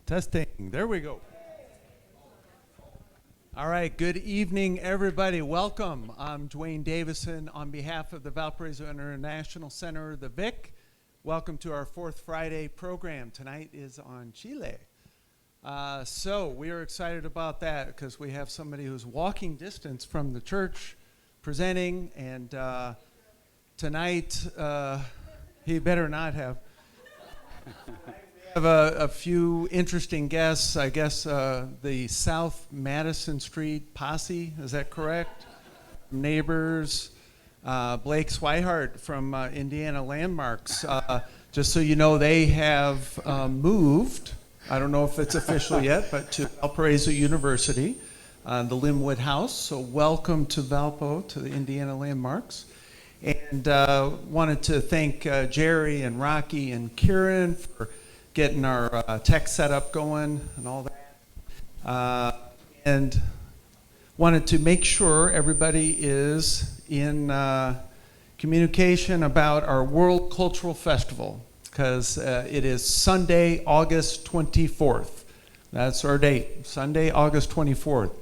Testing. There we go. All right. Good evening, everybody. Welcome. I'm Dwayne Davison on behalf of the Valparaiso International Center, the VIC. Welcome to our fourth Friday program. Tonight is on Chile. So we are excited about that because we have somebody who's walking distance from the church presenting, and tonight he better not have. We have a few interesting guests. I guess the South Madison Street Posse, is that correct? Neighbors. Blake Swihart from Indiana Landmarks. Just so you know, they have moved. I don't know if it's official yet, but to Valparaiso University, the Linwood House. So welcome to Valpo, to the Indiana Landmarks. And wanted to thank Jerry and Rocky and Kieran for getting our tech setup going and all that. And wanted to make sure everybody is in communication about our World Cultural Festival, because it is Sunday, August 24th. That's our date, Sunday, August 24th.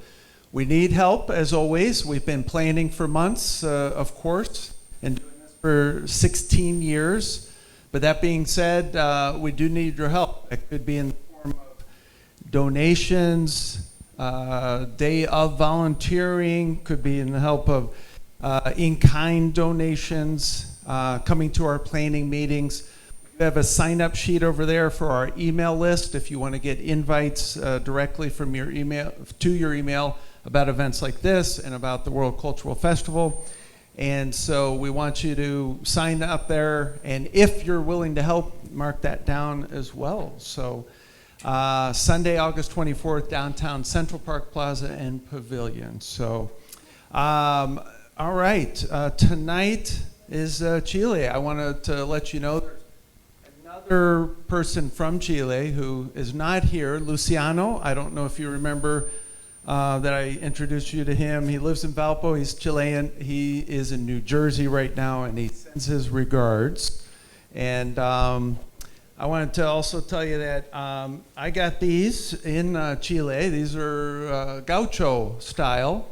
We need help, as always. We've been planning for months, of course, and doing this for 16 years. But that being said, we do need your help. It could be in the form of donations, day of volunteering, could be in the help of in-kind donations, coming to our planning meetings. We have a sign-up sheet over there for our email list if you want to get invites directly from your email to your email about events like this and about the World Cultural Festival. And so we want you to sign up there, and if you're willing to help, mark that down as well. So Sunday, August 24th, downtown Central Park Plaza and Pavilion. So, all right, tonight is Chile. I wanted to let you know there's another person from Chile who is not here, Luciano. I don't know if you remember that I introduced you to him. He lives in Valpo. He's Chilean. He is in New Jersey right now, and he sends his regards. And I wanted to also tell you that I got these in Chile. These are gaucho style.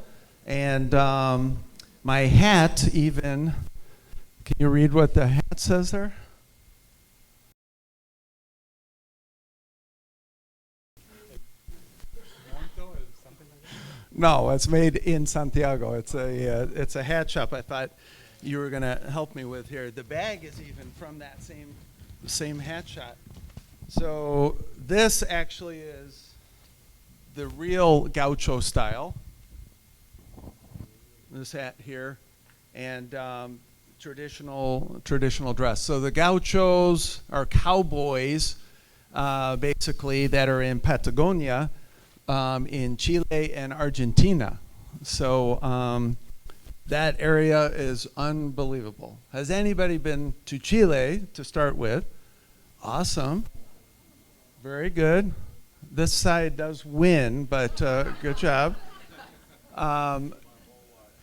And my hat even, can you read what the hat says there? No, it's made in Santiago. It's a hat shop. I thought you were going to help me with here. The bag is even from that same hat shop. So this actually is the real gaucho style. This hat here, and traditional dress. So the gauchos are cowboys, basically, that are in Patagonia. In Chile and Argentina. So that area is unbelievable. Has anybody been to Chile to start with? Awesome. Very good. This side does win, but good job. And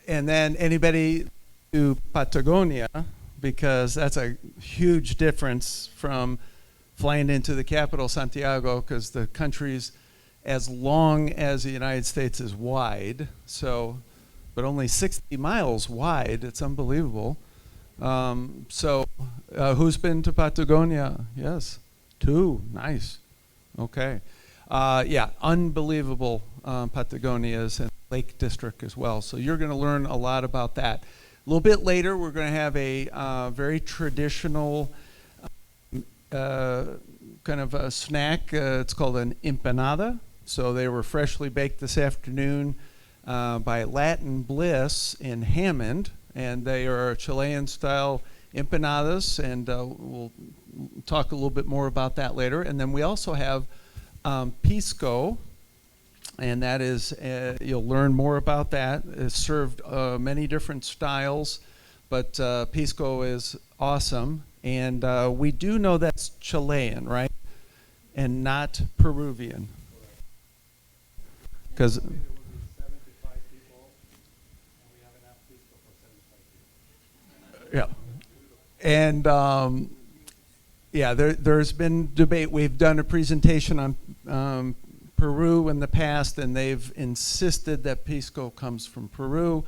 then anybody to Patagonia, because that's a huge difference from flying into the capital, Santiago, because the country's as long as the United States is wide, so, but only 60 miles wide. It's unbelievable. Who's been to Patagonia? Yes, 2. Nice. Okay. Yeah, unbelievable. Patagonia is in Lake District as well. So you're going to learn a lot about that. A little bit later, we're going to have a very traditional kind of a snack. It's called an empanada. So they were freshly baked this afternoon by Latin Bliss in Hammond, and they are Chilean-style empanadas, and we'll talk a little bit more about that later. And then we also have pisco, and that is, you'll learn more about that. It's served many different styles, but pisco is awesome. And we do know that's Chilean, right? And not Peruvian. Because yeah, and Yeah, there's been debate. We've done a presentation on Peru in the past, and they've insisted that pisco comes from Peru,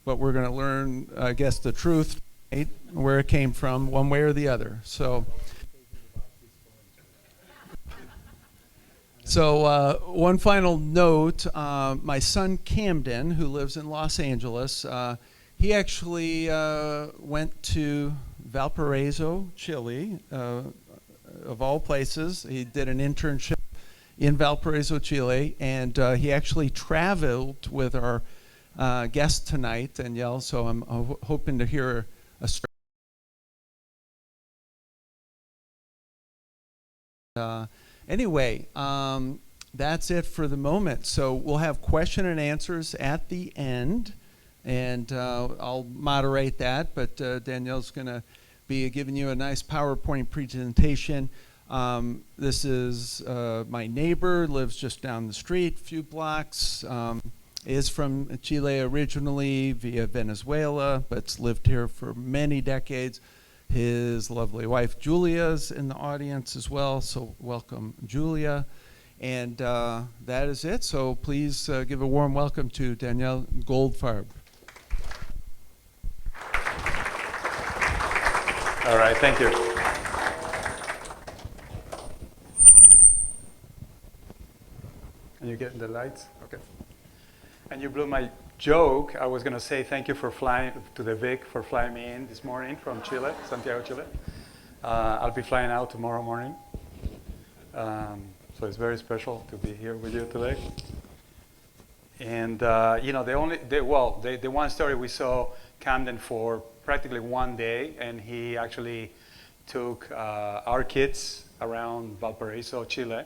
but we're going to learn, I guess, the truth, right, where it came from, one way or the other. So one final note, my son Camden, who lives in Los Angeles, he actually went to Valparaiso, Chile, of all places. He did an internship in Valparaiso, Chile, and he actually traveled with our guest tonight, Danielle, so I'm hoping to hear a story. Anyway, that's it for the moment. So we'll have question and answers at the end, and I'll moderate that, but Danielle's going to be giving you a nice PowerPoint presentation. This is my neighbor, lives just down the street, a few blocks, is from Chile originally via Venezuela, but's lived here for many decades. His lovely wife Julia's in the audience as well, so welcome Julia. And that is it, so please give a warm welcome to Danielle Goldfarb. All right, thank you. And you getting the lights? Okay. And you blew my joke. I was going to say thank you for flying to the VIC, for flying me in this morning from Chile, Santiago, Chile. I'll be flying out tomorrow morning. So it's very special to be here with you today. And you know, the one story we saw Camden for practically one day, and he actually took our kids around Valparaiso, Chile.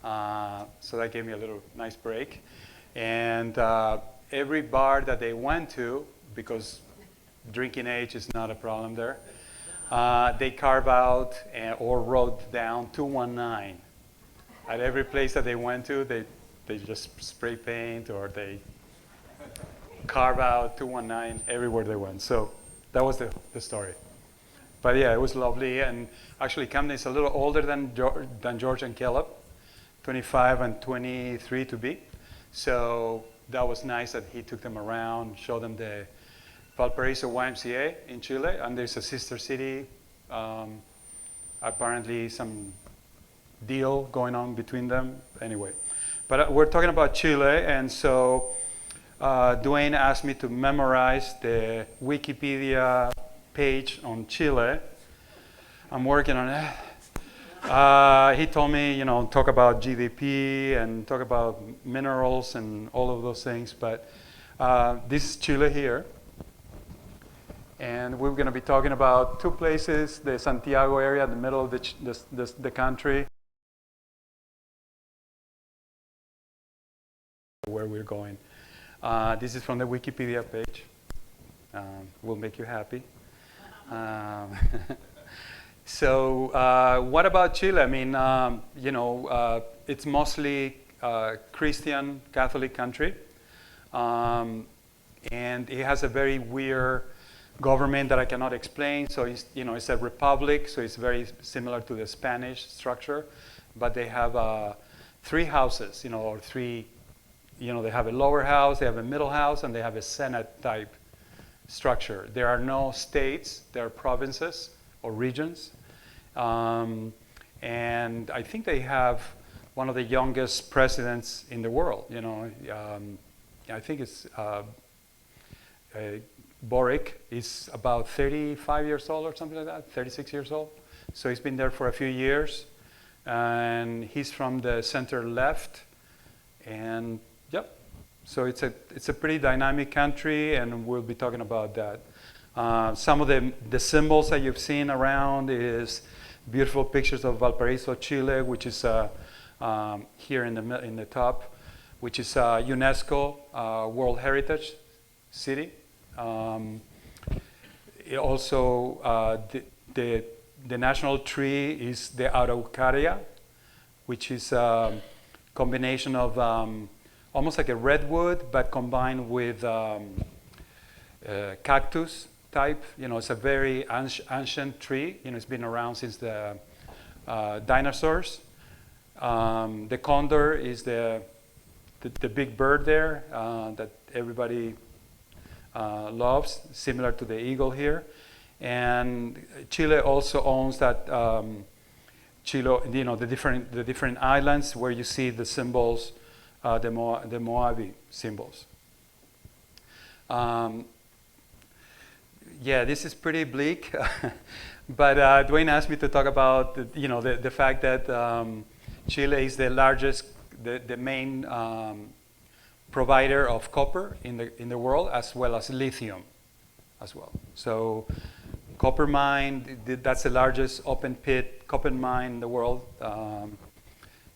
So that gave me a little nice break. And every bar that they went to, because drinking age is not a problem there, they carve out or wrote down 219. At every place that they went to, they just spray paint or they carve out 219 everywhere they went. So that was the story. But yeah, it was lovely. And actually, Camden is a little older than George and Caleb, 25 and 23 to be. So that was nice that he took them around, showed them the Valparaiso YMCA in Chile, and there's a sister city, apparently some deal going on between them. Anyway, but we're talking about Chile, and so Dwayne asked me to memorize the Wikipedia page on Chile. I'm working on it. He told me, you know, talk about GDP and talk about minerals and all of those things. But this is Chile here. And we're going to be talking about two places, the Santiago area, the middle of the country, where we're going. This is from the Wikipedia page. Will make you happy. So what about Chile? I mean, you know, it's mostly Christian Catholic country, and it has a very weird government that I cannot explain. So it's, you know, it's a republic, so it's very similar to the Spanish structure, but they have three houses, you know, or three, you know, they have a lower house, they have a middle house, and they have a Senate type structure. There are no states, there are provinces or regions. And I think they have one of the youngest presidents in the world. You know, I think it's Boric is about 35 years old or something like that, 36 years old. So he's been there for a few years, and he's from the center left. And yep, so it's a pretty dynamic country, and we'll be talking about that. Some of the symbols that you've seen around is beautiful pictures of Valparaiso, Chile, which is here in the top, which is UNESCO World Heritage City. Also, the national tree is the Araucaria, which is a combination of almost like a redwood, but combined with cactus. type. It's a very ancient tree. It's been around since the dinosaurs. The condor is the big bird there that everybody loves, similar to the eagle here. And Chile also owns that Chile, the different islands where you see the symbols, the Moabi symbols. Yeah, this is pretty bleak, but Dwayne asked me to talk about the fact that Chile is the largest, the main provider of copper in the world, as well as lithium as well. So copper mine, that's the largest open pit copper mine in the world,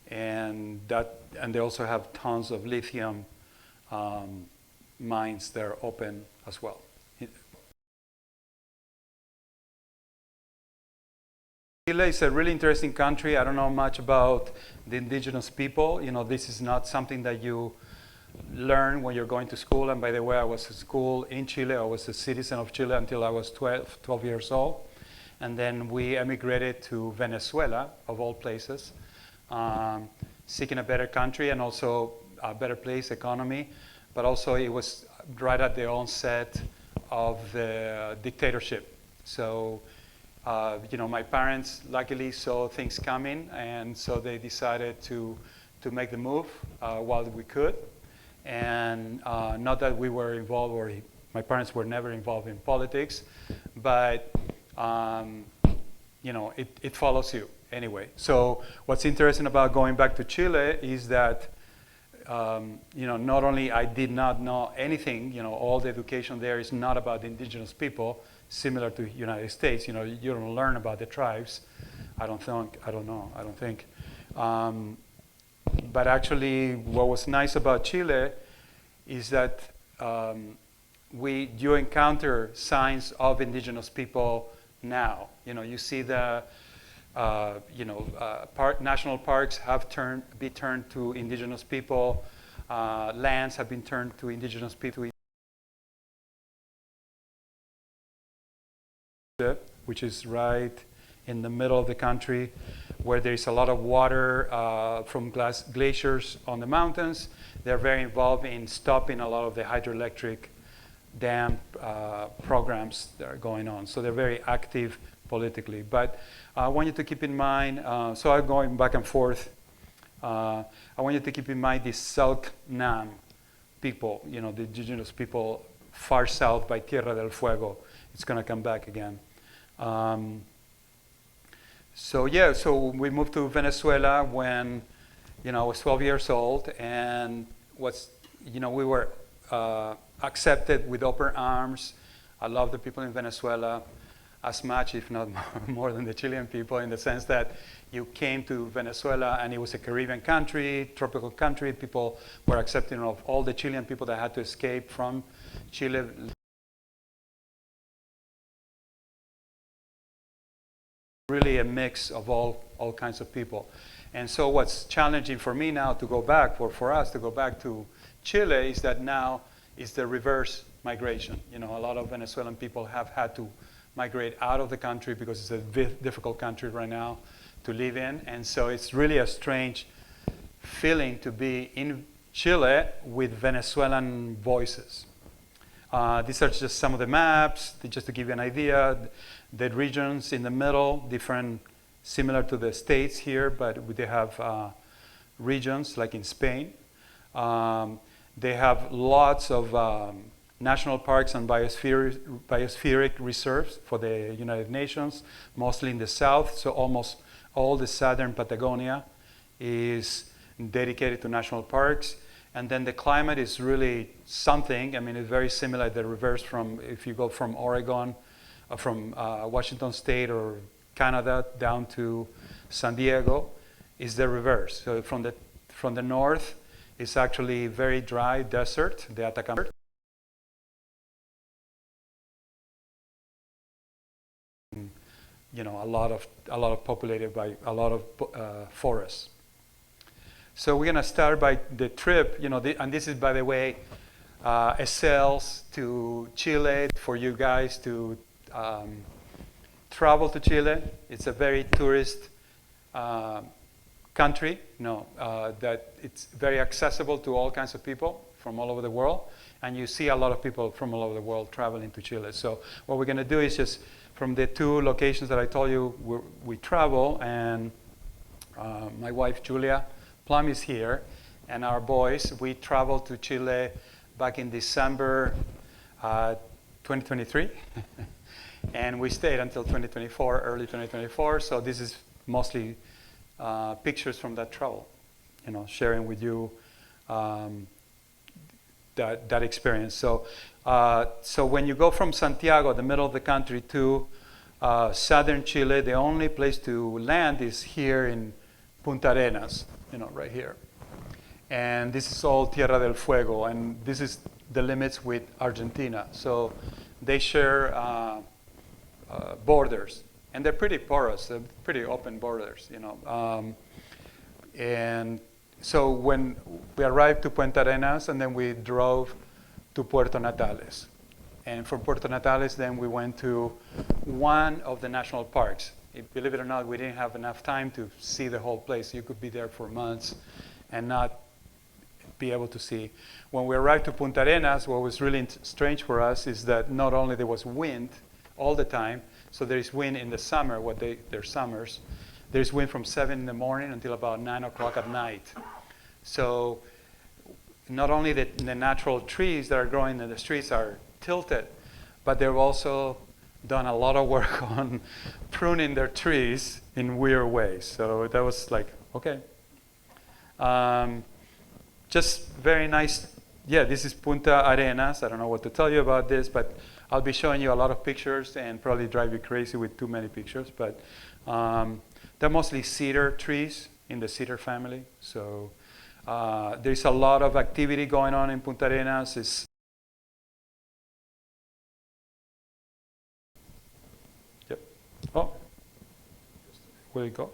and they also have tons of lithium mines that are open as well. Chile is a really interesting country. I don't know much about the indigenous people. This is not something that you learn when you're going to school. And by the way, I was at school in Chile. I was a citizen of Chile until I was 12 years old. And then we emigrated to Venezuela, of all places, seeking a better country and also a better place, economy. But also it was right at the onset of the dictatorship. So, my parents luckily saw things coming, and so they decided to make the move while we could. And not that we were involved, or my parents were never involved in politics, but it follows you anyway. So what's interesting about going back to Chile is that not only I did not know anything, all the education there is not about the indigenous people, similar to the United States. You don't learn about the tribes. I don't think. But actually, what was nice about Chile is that you encounter signs of indigenous people now. You see the national parks have been turned to indigenous people. Lands have been turned to indigenous people. Which is right in the middle of the country, where there is a lot of water from glaciers on the mountains. They're very involved in stopping a lot of the hydroelectric dam programs that are going on. So they're very active politically. But I want you to keep in mind, so I'm going back and forth. I want you to keep in mind the Selknam people, the indigenous people far south by Tierra del Fuego. It's going to come back again. So we moved to Venezuela when, I was 12 years old, and we were accepted with open arms. I love the people in Venezuela as much, if not more than the Chilean people, in the sense that you came to Venezuela and it was a Caribbean country, tropical country. People were accepting of all the Chilean people that had to escape from Chile. Really a mix of all kinds of people. And so what's challenging for me now to go back, for us to go back to Chile, is that now is the reverse migration. A lot of Venezuelan people have had to migrate out of the country because it's a difficult country right now to live in. And so it's really a strange feeling to be in Chile with Venezuelan voices. These are just some of the maps, just to give you an idea. The regions in the middle, different, similar to the states here, but they have regions like in Spain. They have lots of national parks and biospheric reserves for the United Nations, mostly in the south. So almost all the southern Patagonia is dedicated to national parks. And then the climate is really something. I mean, it's very similar, the reverse from, if you go from Oregon, from Washington State or Canada down to San Diego, is the reverse. So from the north, it's actually very dry desert, the Atacama. A lot of populated by a lot of forests. So we're going to start by the trip, and this is, by the way, sales to Chile for you guys to travel to Chile. It's a very tourist country, that it's very accessible to all kinds of people from all over the world. And you see a lot of people from all over the world traveling to Chile. So what we're going to do is just from the two locations that I told you, we travel, and my wife Julia Plum is here, and our boys, we traveled to Chile back in December 2023, and we stayed until 2024, early 2024. So this is mostly pictures from that travel, sharing with you that experience. So when you go from Santiago, the middle of the country, to southern Chile, the only place to land is here in Punta Arenas, right here. And this is all Tierra del Fuego, and this is the limits with Argentina. So they share borders, and they're pretty porous, they're pretty open borders, and so when we arrived to Punta Arenas, and then we drove to Puerto Natales. And from Puerto Natales, then we went to one of the national parks. Believe it or not, we didn't have enough time to see the whole place. You could be there for months and not be able to see. When we arrived to Punta Arenas, what was really strange for us is that not only there was wind all the time, so there is wind in the summer, they're summers. There's wind from 7 in the morning until about 9 o'clock at night. So not only the natural trees that are growing in the streets are tilted, but they've also done a lot of work on pruning their trees in weird ways. So that was like, okay. Just very nice. Yeah, this is Punta Arenas. I don't know what to tell you about this, but I'll be showing you a lot of pictures and probably drive you crazy with too many pictures. But they're mostly cedar trees in the cedar family. So there's a lot of activity going on in Punta Arenas. Yep. Oh, where did it go?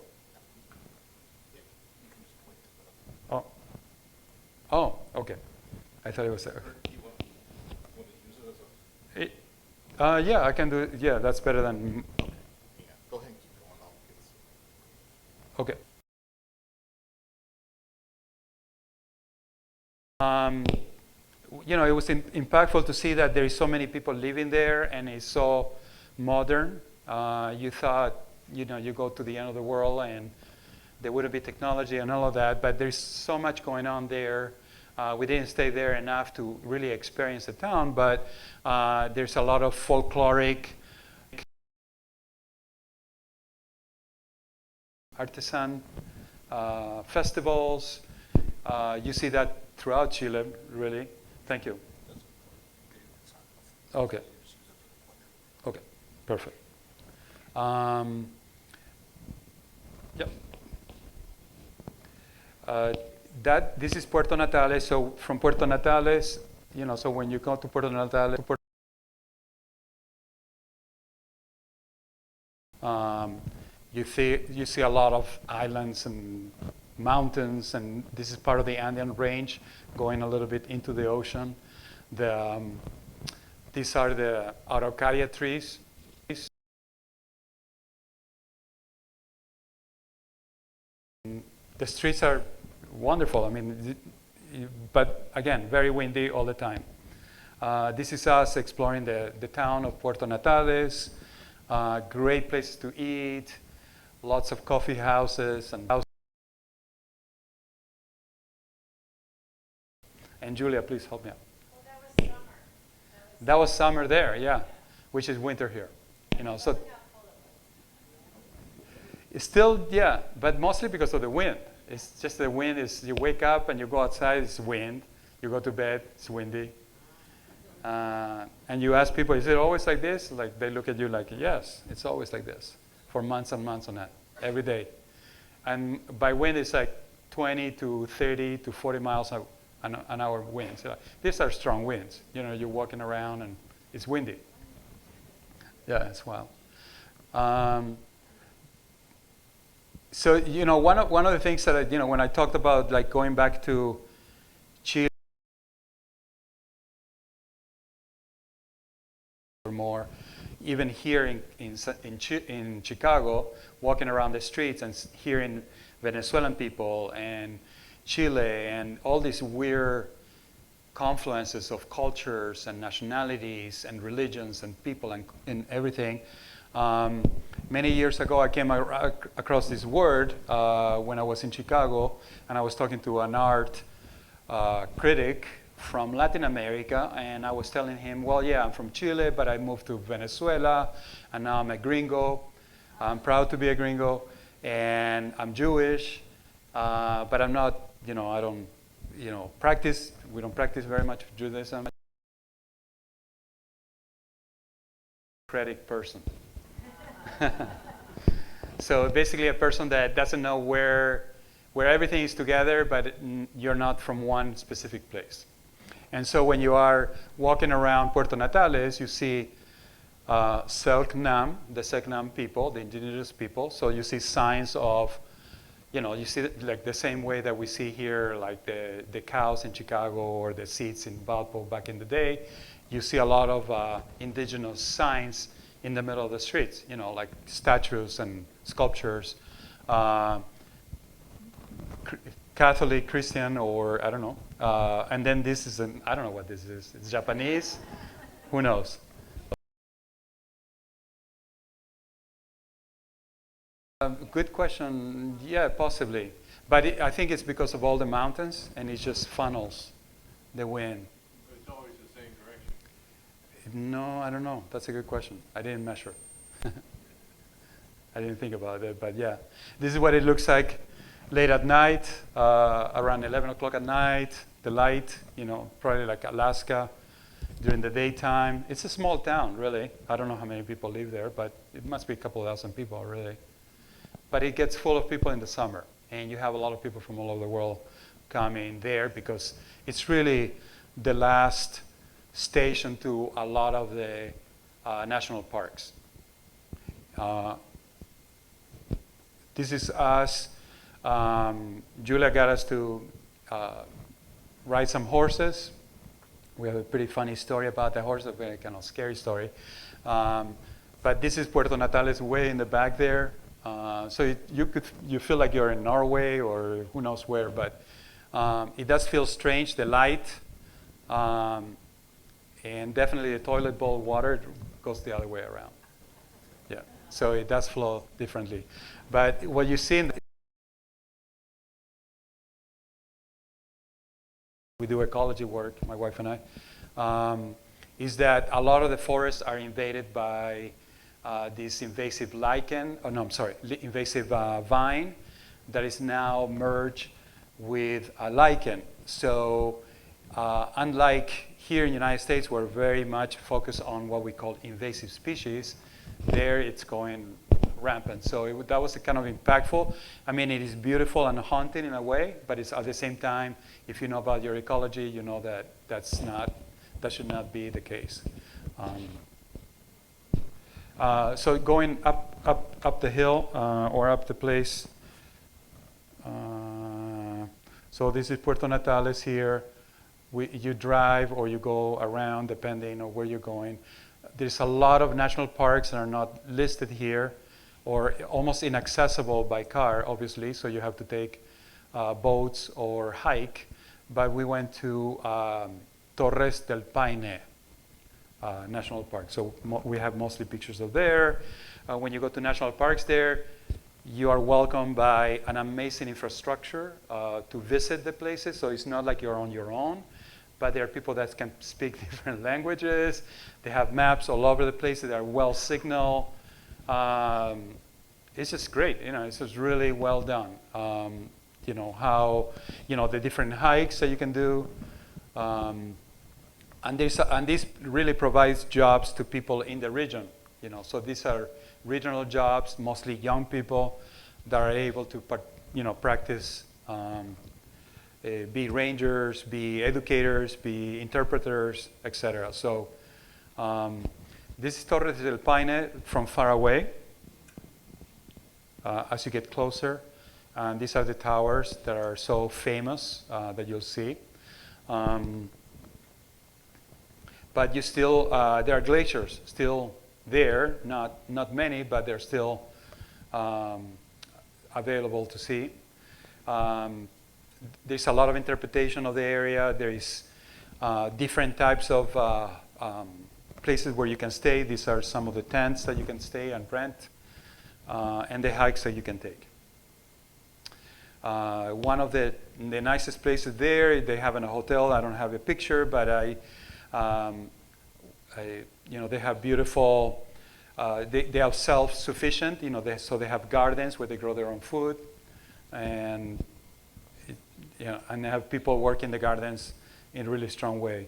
Oh, okay. I thought it was there. Yeah, I can do it. Yeah, that's better than. Go ahead and keep going. Okay. It was impactful to see that there is so many people living there, and it's so modern. You thought, you go to the end of the world and there wouldn't be technology and all of that, but there's so much going on there. We didn't stay there enough to really experience the town, but there's a lot of folkloric artisan festivals. You see that throughout Chile, really. Thank you. Okay. Okay, perfect. Yep. This is Puerto Natales. So from Puerto Natales, so when you go to Puerto Natales, you see a lot of islands and mountains, and this is part of the Andean range, going a little bit into the ocean. These are the araucaria trees. The streets are wonderful. I mean, but again, very windy all the time. This is us exploring the town of Puerto Natales. Great places to eat. Lots of coffee houses and Julia, please help me out. Well, that was summer. That was summer there, yeah, which is winter here. So it's still, yeah, but mostly because of the wind. It's just the wind is, you wake up and you go outside, it's wind. You go to bed, it's windy. And you ask people, is it always like this? Like they look at you like, yes, it's always like this for months and months on that, every day. And by wind, it's like 20 to 30 to 40 miles an hour winds. These are strong winds. You're walking around and it's windy. Yeah, it's wild. So, one of the things that, when I talked about like going back to Chile, even here in Chicago, walking around the streets and hearing Venezuelan people and Chile and all these weird confluences of cultures and nationalities and religions and people and everything. Many years ago, I came across this word when I was in Chicago, and I was talking to an art critic from Latin America, and I was telling him, well, yeah, I'm from Chile, but I moved to Venezuela, and now I'm a gringo. I'm proud to be a gringo, and I'm Jewish, but I'm not, I don't, practice. We don't practice very much Judaism. Critic person. So basically a person that doesn't know where everything is together, but you're not from one specific place. And so when you are walking around Puerto Natales, you see Selknam, the Selknam people, the indigenous people. So you see signs of, you see like the same way that we see here, like the cows in Chicago or the seats in Valpo back in the day. You see a lot of indigenous signs in the middle of the streets, like statues and sculptures, Catholic, Christian, or I don't know. And then this is I don't know what this is. It's Japanese. Who knows? Good question. Yeah, possibly. But I think it's because of all the mountains, and it just funnels the wind. It's always the same direction. No, I don't know. That's a good question. I didn't measure. I didn't think about it, but yeah. This is what it looks like late at night, around 11 o'clock at night. The light, probably like Alaska during the daytime. It's a small town, really. I don't know how many people live there, but it must be a couple thousand people, really. But it gets full of people in the summer, and you have a lot of people from all over the world coming there because it's really the last station to a lot of the national parks. This is us. Julia got us to ride some horses. We have a pretty funny story about the horse, a very kind of scary story. But this is Puerto Natales way in the back there. So you feel like you're in Norway or who knows where, but it does feel strange, the light, and definitely the toilet bowl water goes the other way around. Yeah, so it does flow differently. But what you see we do ecology work, my wife and I, is that a lot of the forests are invaded by this invasive invasive vine that is now merged with a lichen. So unlike here in the United States, we're very much focused on what we call invasive species. There it's going rampant. So that was kind of impactful. I mean, it is beautiful and haunting in a way, but it's at the same time, if you know about your ecology, you know that that should not be the case. So going up the hill or up the place. So this is Puerto Natales here. You drive or you go around depending on where you're going. There's a lot of national parks that are not listed here or almost inaccessible by car, obviously, so you have to take boats or hike. But we went to Torres del Paine National Park. So we have mostly pictures of there. When you go to national parks there, you are welcomed by an amazing infrastructure to visit the places. So it's not like you're on your own, but there are people that can speak different languages. They have maps all over the place that are well signaled. It's just great, it's just really well done. How, the different hikes that you can do. And this really provides jobs to people in the region, So these are regional jobs, mostly young people that are able to, practice, be rangers, be educators, be interpreters, etc. So this is Torres del Paine from far away. As you get closer, and these are the towers that are so famous that you'll see. But you still, there are glaciers still there. Not many, but they're still available to see. There's a lot of interpretation of the area. There is different types of places where you can stay. These are some of the tents that you can stay and rent, and the hikes that you can take. One of the nicest places there, they have in a hotel. I don't have a picture, but they have beautiful. They are self-sufficient. So they have gardens where they grow their own food, and and they have people work in the gardens in a really strong way.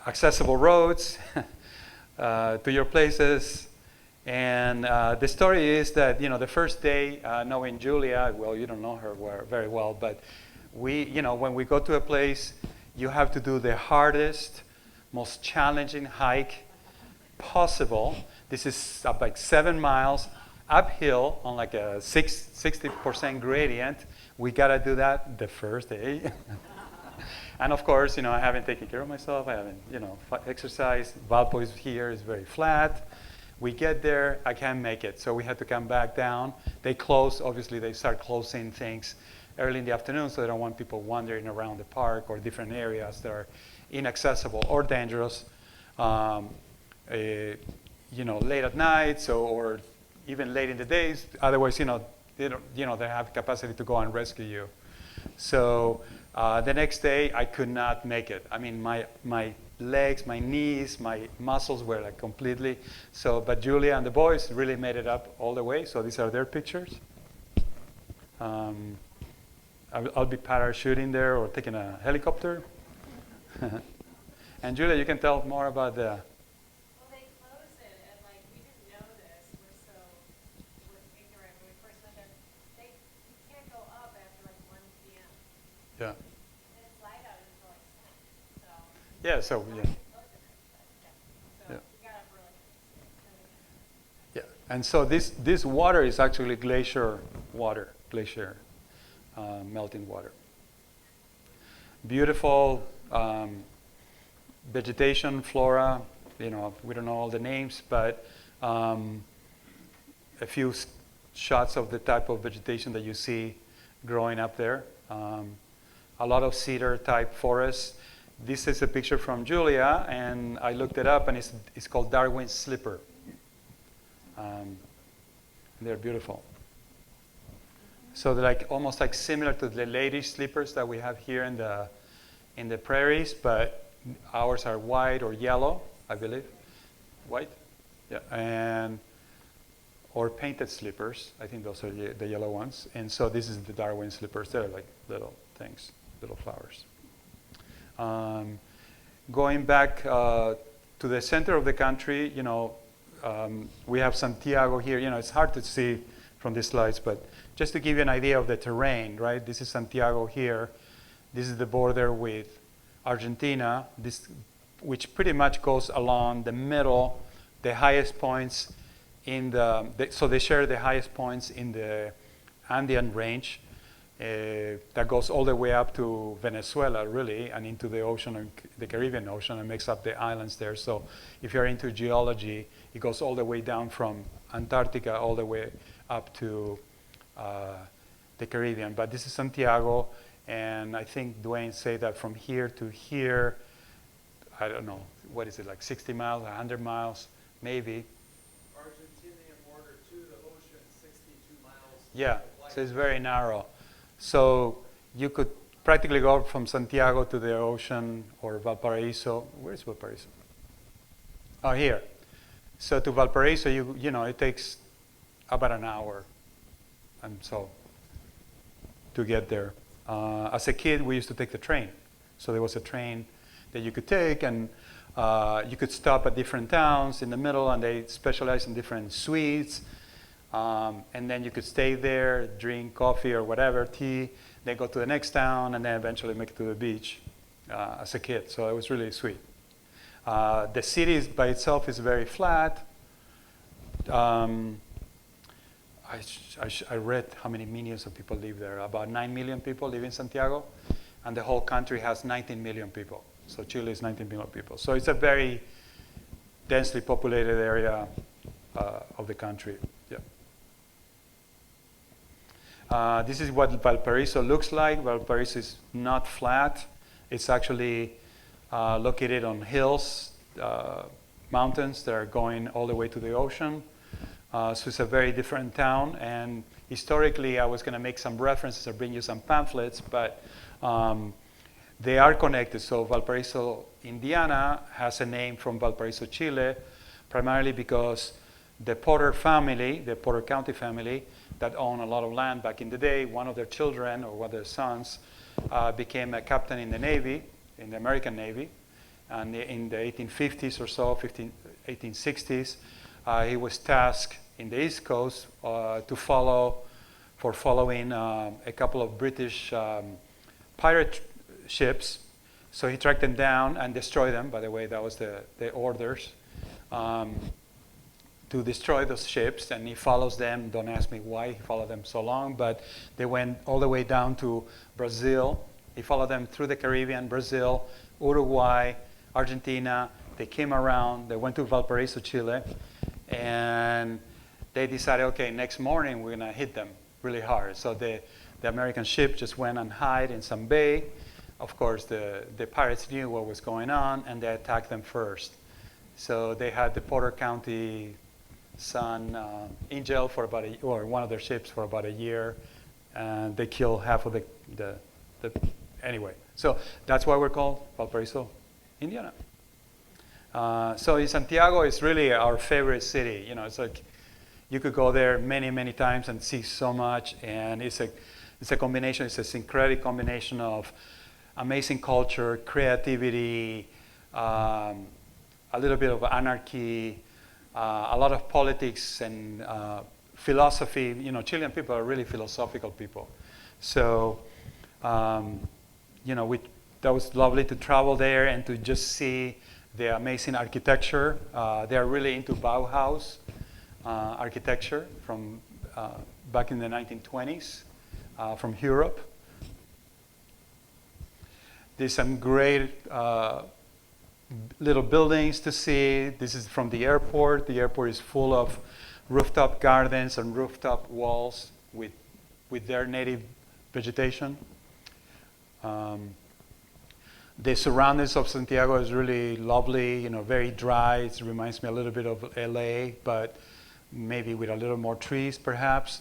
Accessible roads to your places. And the story is that, the first day, knowing Julia, well, you don't know her very well, but when we go to a place, you have to do the hardest, most challenging hike possible. This is up like 7 miles uphill on like a 60% gradient. We got to do that the first day. And of course, I haven't taken care of myself. I haven't, exercised. Valpo is here, is very flat. We get there, I can't make it. So we had to come back down. They close, obviously they start closing things early in the afternoon, so they don't want people wandering around the park or different areas that are inaccessible or dangerous, late at night, or even late in the days. Otherwise, they have capacity to go and rescue you. So the next day, I could not make it. I mean, my legs, my knees, my muscles were like completely. But Julia and the boys really made it up all the way. So these are their pictures. I'll be parachuting there or taking a helicopter. And Julia, you can tell more about the. Well, they closed it, and we didn't know this. We're ignorant when we first went there. You can't go up after 1 p.m. Yeah. And it's light out until 10. So. Yeah. So yeah. So we got up early. Yeah. And so this water is actually glacier water, melting water. Beautiful vegetation, flora. We don't know all the names, but a few shots of the type of vegetation that you see growing up there. A lot of cedar type forests. This is a picture from Julia, and I looked it up, and it's called Darwin's slipper. They're beautiful. So they're almost similar to the lady slippers that we have here in the prairies, but ours are white or yellow, I believe. White? Yeah. Or painted slippers. I think those are the yellow ones. And so this is the Darwin slippers. They're like little things, little flowers. Going back to the center of the country, we have Santiago here. It's hard to see from these slides, but just to give you an idea of the terrain, right? This is Santiago here. This is the border with Argentina, which pretty much goes along the middle, the highest points so they share the highest points in the Andean range. That goes all the way up to Venezuela, really, and into the ocean, the Caribbean Ocean, and makes up the islands there. So if you're into geology, it goes all the way down from Antarctica all the way up to the Caribbean. But this is Santiago, and I think Dwayne said that from here to here, I don't know, what is it, 60 miles, 100 miles, maybe. Argentinian border to the ocean, 62 miles. Yeah, so it's very narrow. So you could practically go from Santiago to the ocean or Valparaiso. Where's Valparaiso? Oh, here. So to Valparaiso, it takes about an hour, and so to get there. As a kid, we used to take the train. So there was a train that you could take, and you could stop at different towns in the middle, and they specialize in different suites. And then you could stay there, drink coffee or whatever, tea, then go to the next town, and then eventually make it to the beach as a kid. So it was really sweet. The city by itself is very flat. I read how many millions of people live there. About 9 million people live in Santiago, and the whole country has 19 million people. So Chile is 19 million people. So it's a very densely populated area of the country. Yeah. This is what Valparaiso looks like. Valparaiso is not flat. It's actually located on hills, mountains that are going all the way to the ocean. So it's a very different town. And historically, I was going to make some references or bring you some pamphlets, but they are connected. So Valparaiso, Indiana has a name from Valparaiso, Chile, primarily because the Porter family, the Porter County family, that owned a lot of land back in the day, one of their children or one of their sons became a captain in the Navy, in the American Navy. And in the 1850s or so, 1860s, he was tasked in the East Coast following a couple of British pirate ships. So he tracked them down and destroyed them. By the way, that was the orders to destroy those ships. And he follows them. Don't ask me why he followed them so long, but they went all the way down to Brazil. He followed them through the Caribbean, Brazil, Uruguay, Argentina. They came around. They went to Valparaiso, Chile, and they decided, okay, next morning we're going to hit them really hard. So the American ship just went and hid in some bay. Of course, the pirates knew what was going on, and they attacked them first. So they had the Porter County son in jail for or one of their ships for about a year, and they killed half of the anyway. So that's why we're called Valparaiso, Indiana. So in Santiago is really our favorite city. You know, it's like you could go there many, many times and see so much, and it's a combination. It's a syncretic combination of amazing culture, creativity, a little bit of anarchy, a lot of politics and philosophy. You know, Chilean people are really philosophical people. So, you know, that was lovely to travel there and to just see the amazing architecture. They are really into Bauhaus architecture from back in the 1920s from Europe. There's some great little buildings to see. This is from the airport. The airport is full of rooftop gardens and rooftop walls with their native vegetation. The surroundings of Santiago is really lovely, you know, very dry. It reminds me a little bit of LA, but maybe with a little more trees, perhaps.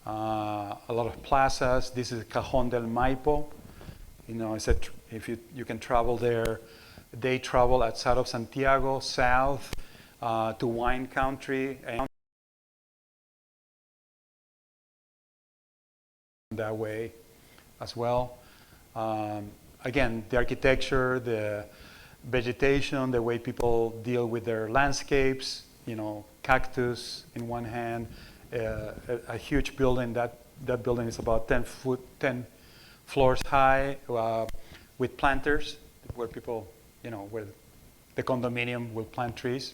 A lot of plazas. This is Cajón del Maipo. You know, if you can travel there, they travel outside of Santiago, south to wine country, and that way as well. Again, the architecture, the vegetation, the way people deal with their landscapes, you know, cactus in one hand, a huge building. That building is about 10 floors high with planters where people, you know, where the condominium will plant trees.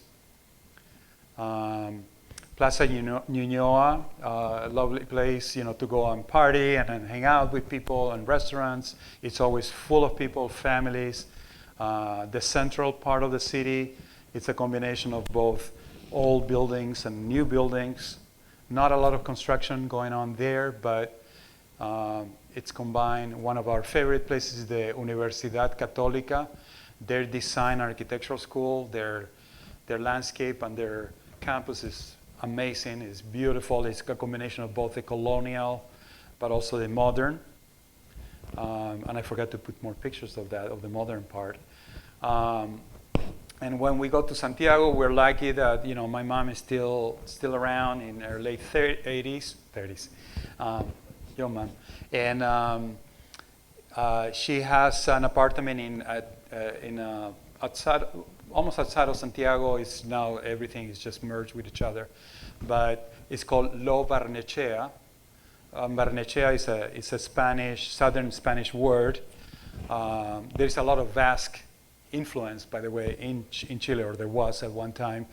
Plaza Ñuñoa, a lovely place, you know, to go and party and hang out with people, and restaurants. It's always full of people, families. The central part of the city, it's a combination of both old buildings and new buildings. Not a lot of construction going on there, but it's combined. One of our favorite places is the Universidad Católica. Their design architectural school, their landscape and their campus is amazing. It's beautiful. It's a combination of both the colonial but also the modern. And I forgot to put more pictures of that, of the modern part. And when we go to Santiago, we're lucky that, you know, my mom is still around in her late 30s. Young mom. And she has an apartment outside, almost outside of Santiago. It's now everything is just merged with each other, but it's called Lo Barnechea. Barnechea is a southern Spanish word. There's a lot of Basque influence, by the way, in Chile, or there was at one time,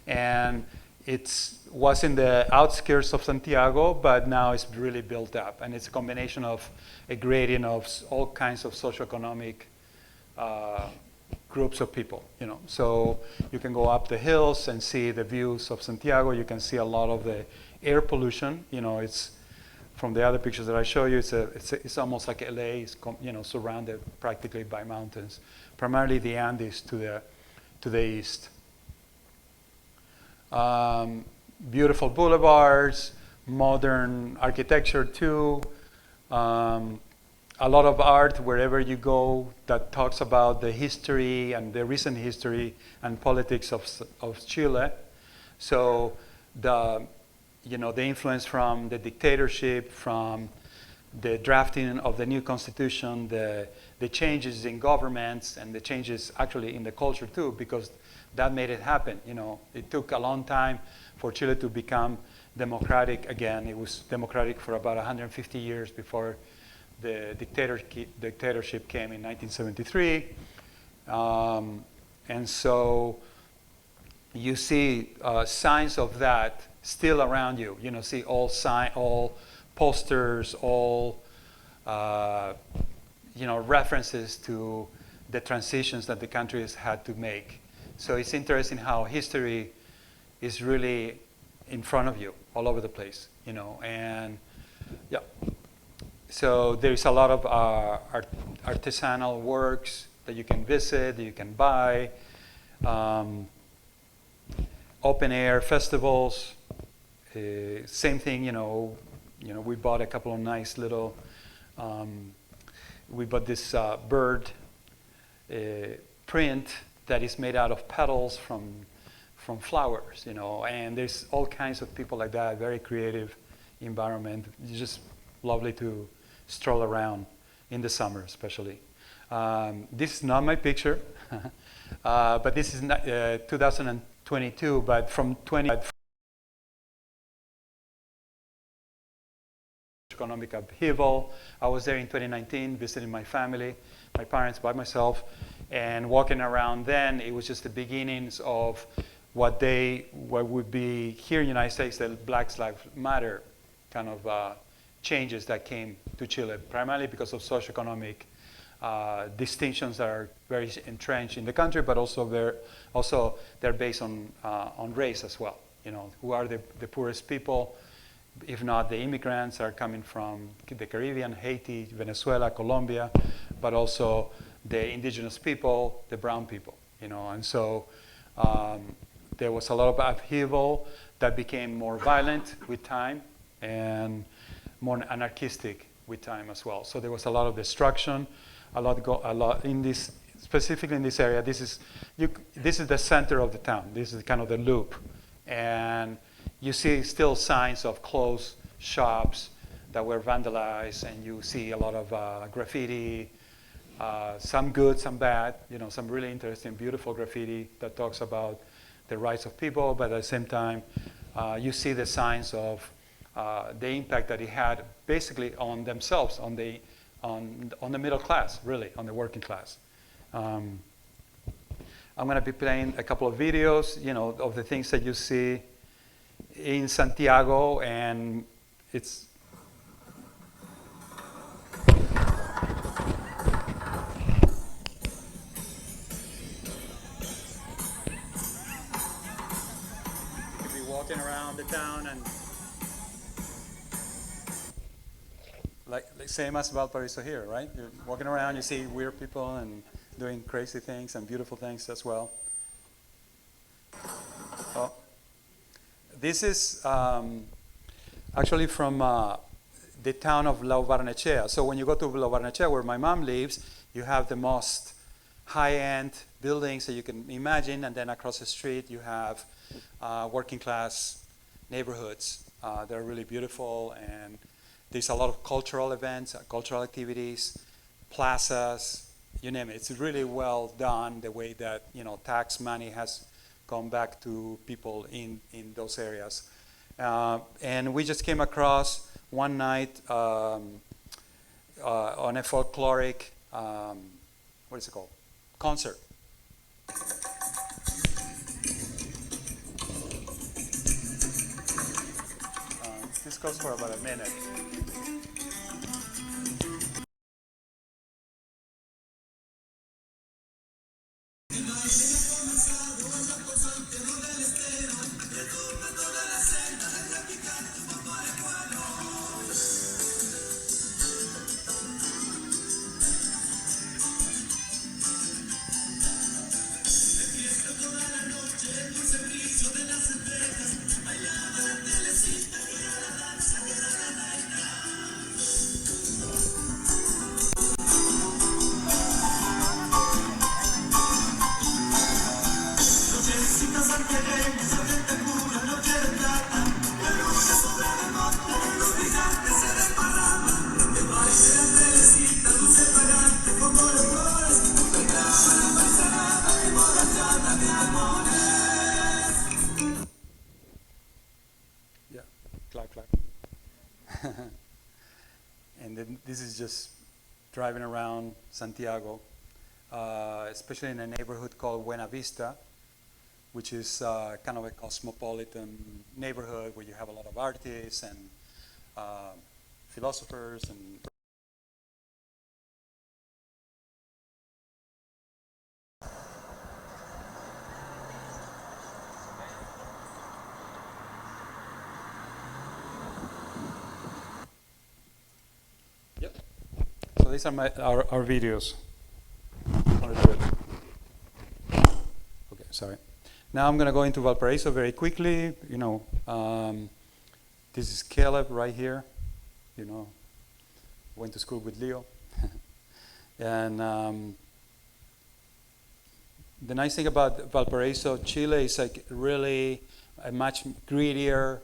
and it was in the outskirts of Santiago, but now it's really built up, and it's a combination of a gradient of all kinds of socioeconomic groups of people, So you can go up the hills and see the views of Santiago. You can see a lot of the air pollution. It's from the other pictures that I show you. It's almost like LA. It's surrounded practically by mountains, primarily the Andes to the east. Beautiful boulevards, modern architecture too. A lot of art wherever you go that talks about the history and the recent history and politics of Chile. So the influence from the dictatorship, from the drafting of the new constitution, the changes in governments, and the changes actually in the culture too, because that made it happen. It took a long time for Chile to become democratic again. It was democratic for about 150 years before the dictatorship came in 1973. And so you see signs of that still around you. See all posters, all references to the transitions that the country has had to make. So it's interesting how history is really in front of you all over the place, and yeah. So there's a lot of artisanal works that you can visit, that you can buy, open air festivals. Same thing, we bought a couple of nice little. We bought this bird print that is made out of petals from flowers, and there's all kinds of people like that. Very creative environment. It's just lovely to stroll around in the summer, especially. This is not my picture, but this is 2022. But from economic upheaval. I was there in 2019 visiting my family, my parents, by myself, and walking around then. It was just the beginnings of what would be here in the United States, the Black Lives Matter kind of changes that came to Chile, primarily because of socioeconomic distinctions that are very entrenched in the country, but also they're based on race as well. Who are the poorest people? If not, the immigrants are coming from the Caribbean, Haiti, Venezuela, Colombia, but also the indigenous people, the brown people, And so there was a lot of upheaval that became more violent with time and more anarchistic with time as well. So there was a lot of destruction, a lot in this, specifically in this area. This is the center of the town. This is kind of the loop, and you see still signs of closed shops that were vandalized, and you see a lot of graffiti, some good, some bad, some really interesting, beautiful graffiti that talks about the rights of people, but at the same time, you see the signs of the impact that it had basically on themselves, on the middle class, really, on the working class. I'm going to be playing a couple of videos, of the things that you see in Santiago, and it's you could be walking around the town and like same as Valparaiso here, right? You're walking around, you see weird people and doing crazy things and beautiful things as well. Oh. This is actually from the town of La Barnechea. So when you go to La Barnechea, where my mom lives, you have the most high-end buildings that you can imagine, and then across the street you have working class neighborhoods. They're really beautiful, and there's a lot of cultural events, cultural activities, plazas, you name it. It's really well done, the way that tax money has gone back to people in those areas. And we just came across one night on a folkloric, what is it called? Concert. This goes for about a minute. And then this is just driving around Santiago, especially in a neighborhood called Buena Vista, which is kind of a cosmopolitan neighborhood where you have a lot of artists and philosophers and Yep. So these are our videos. Okay, sorry. Now I'm going to go into Valparaiso very quickly. This is Caleb right here. Went to school with Leo. And the nice thing about Valparaiso, Chile, is like really a much grittier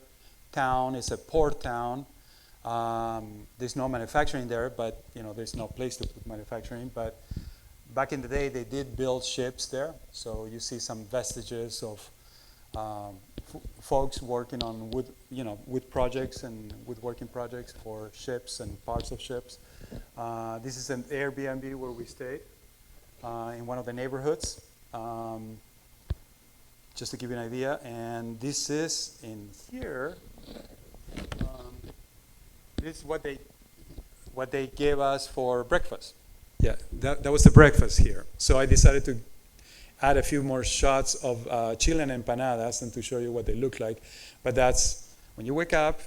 town. It's a port town. There's no manufacturing there, but there's no place to put manufacturing. But back in the day, they did build ships there, so you see some vestiges of folks working on wood projects and woodworking projects for ships and parts of ships. This is an Airbnb where we stayed in one of the neighborhoods, just to give you an idea. And this is in here. This is what they gave us for breakfast. Yeah, that was the breakfast here. So I decided to add a few more shots of Chilean empanadas and to show you what they look like. But that's when you wake up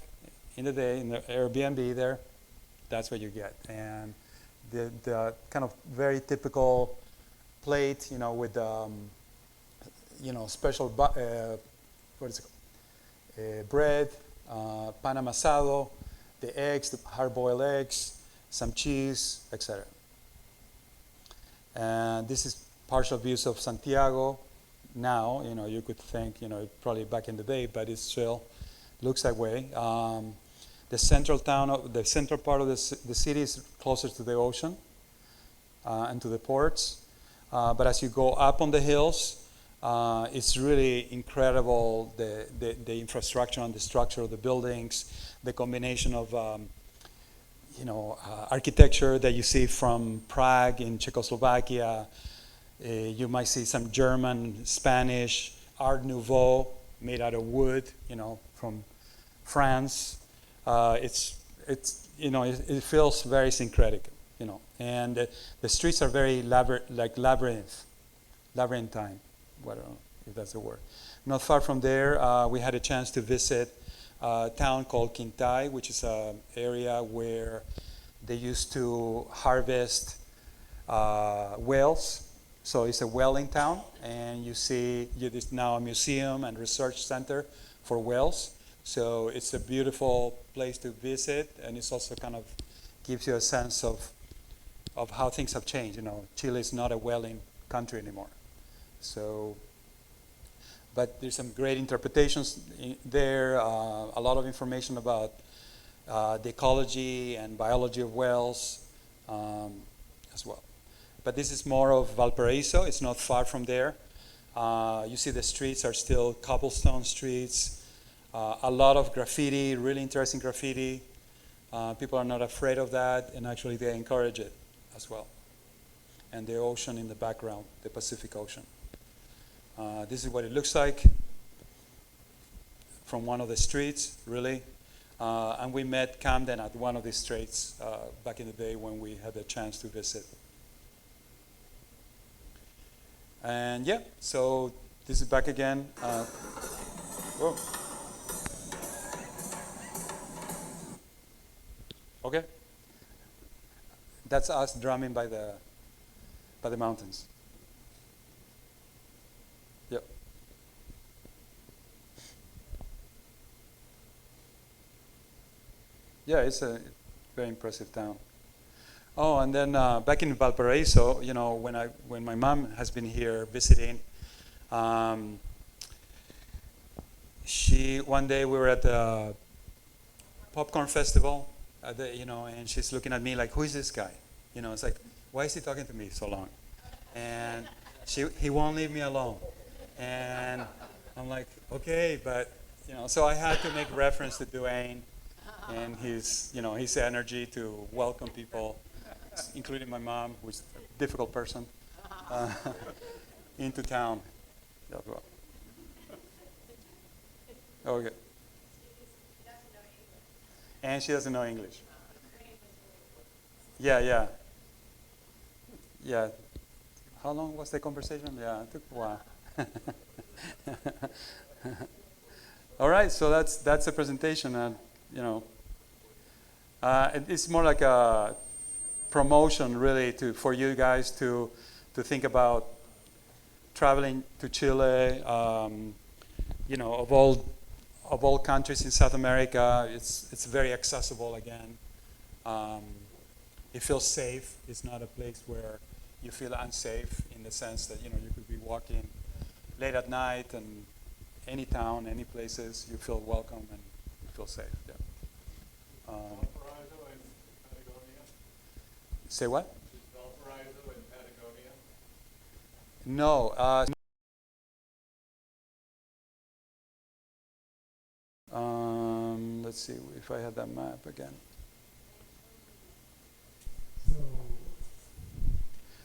in the day in the Airbnb there, that's what you get. And the kind of very typical plate, with special what is it called? Bread, pan amasado, the eggs, the hard-boiled eggs, some cheese, etc. And this is partial views of Santiago now. You could think, probably back in the day, but it still looks that way. The central part of the city is closer to the ocean and to the ports. But as you go up on the hills, it's really incredible, the infrastructure and the structure of the buildings, the combination of architecture that you see from Prague in Czechoslovakia. You might see some German, Spanish, Art Nouveau made out of wood, from France. It feels very syncretic, and the streets are very labyrinthine. I don't know if that's a word. Not far from there, we had a chance to visit a town called Quintay, which is an area where they used to harvest whales. So it's a whaling town, and there's now a museum and research center for whales. So it's a beautiful place to visit, and it's also kind of gives you a sense of how things have changed. Chile is not a whaling country anymore. So, but there's some great interpretations there, a lot of information about the ecology and biology of whales as well. But this is more of Valparaiso. It's not far from there. You see the streets are still cobblestone streets. A lot of graffiti, really interesting graffiti. People are not afraid of that, and actually they encourage it as well. And the ocean in the background, the Pacific Ocean. This is what it looks like from one of the streets, really. And we met Camden at one of these streets back in the day when we had the chance to visit. And yeah, so this is back again. Whoa. Okay. That's us drumming by the mountains. Yep. Yeah, it's a very impressive town. Oh, and then back in Valparaiso, when my mom has been here visiting, one day we were at the popcorn festival, and she's looking at me like, who is this guy? It's like, why is he talking to me so long? And he won't leave me alone. And I'm like, okay, but, so I had to make reference to Dwayne, and his energy to welcome people, including my mom, who's a difficult person, into town. Okay. And she doesn't know English. Yeah. How long was the conversation? Yeah, it took a while. All right, so that's the presentation, and it's more like a promotion, really, for you guys to think about traveling to Chile. Of all countries in South America, it's very accessible again. It feels safe. It's not a place where you feel unsafe in the sense that you could be walking late at night, and any town, any places, you feel welcome and you feel safe. Yeah. Valparaiso and Patagonia? Say what? Is Valparaiso and Patagonia? No. Let's see if I had that map again.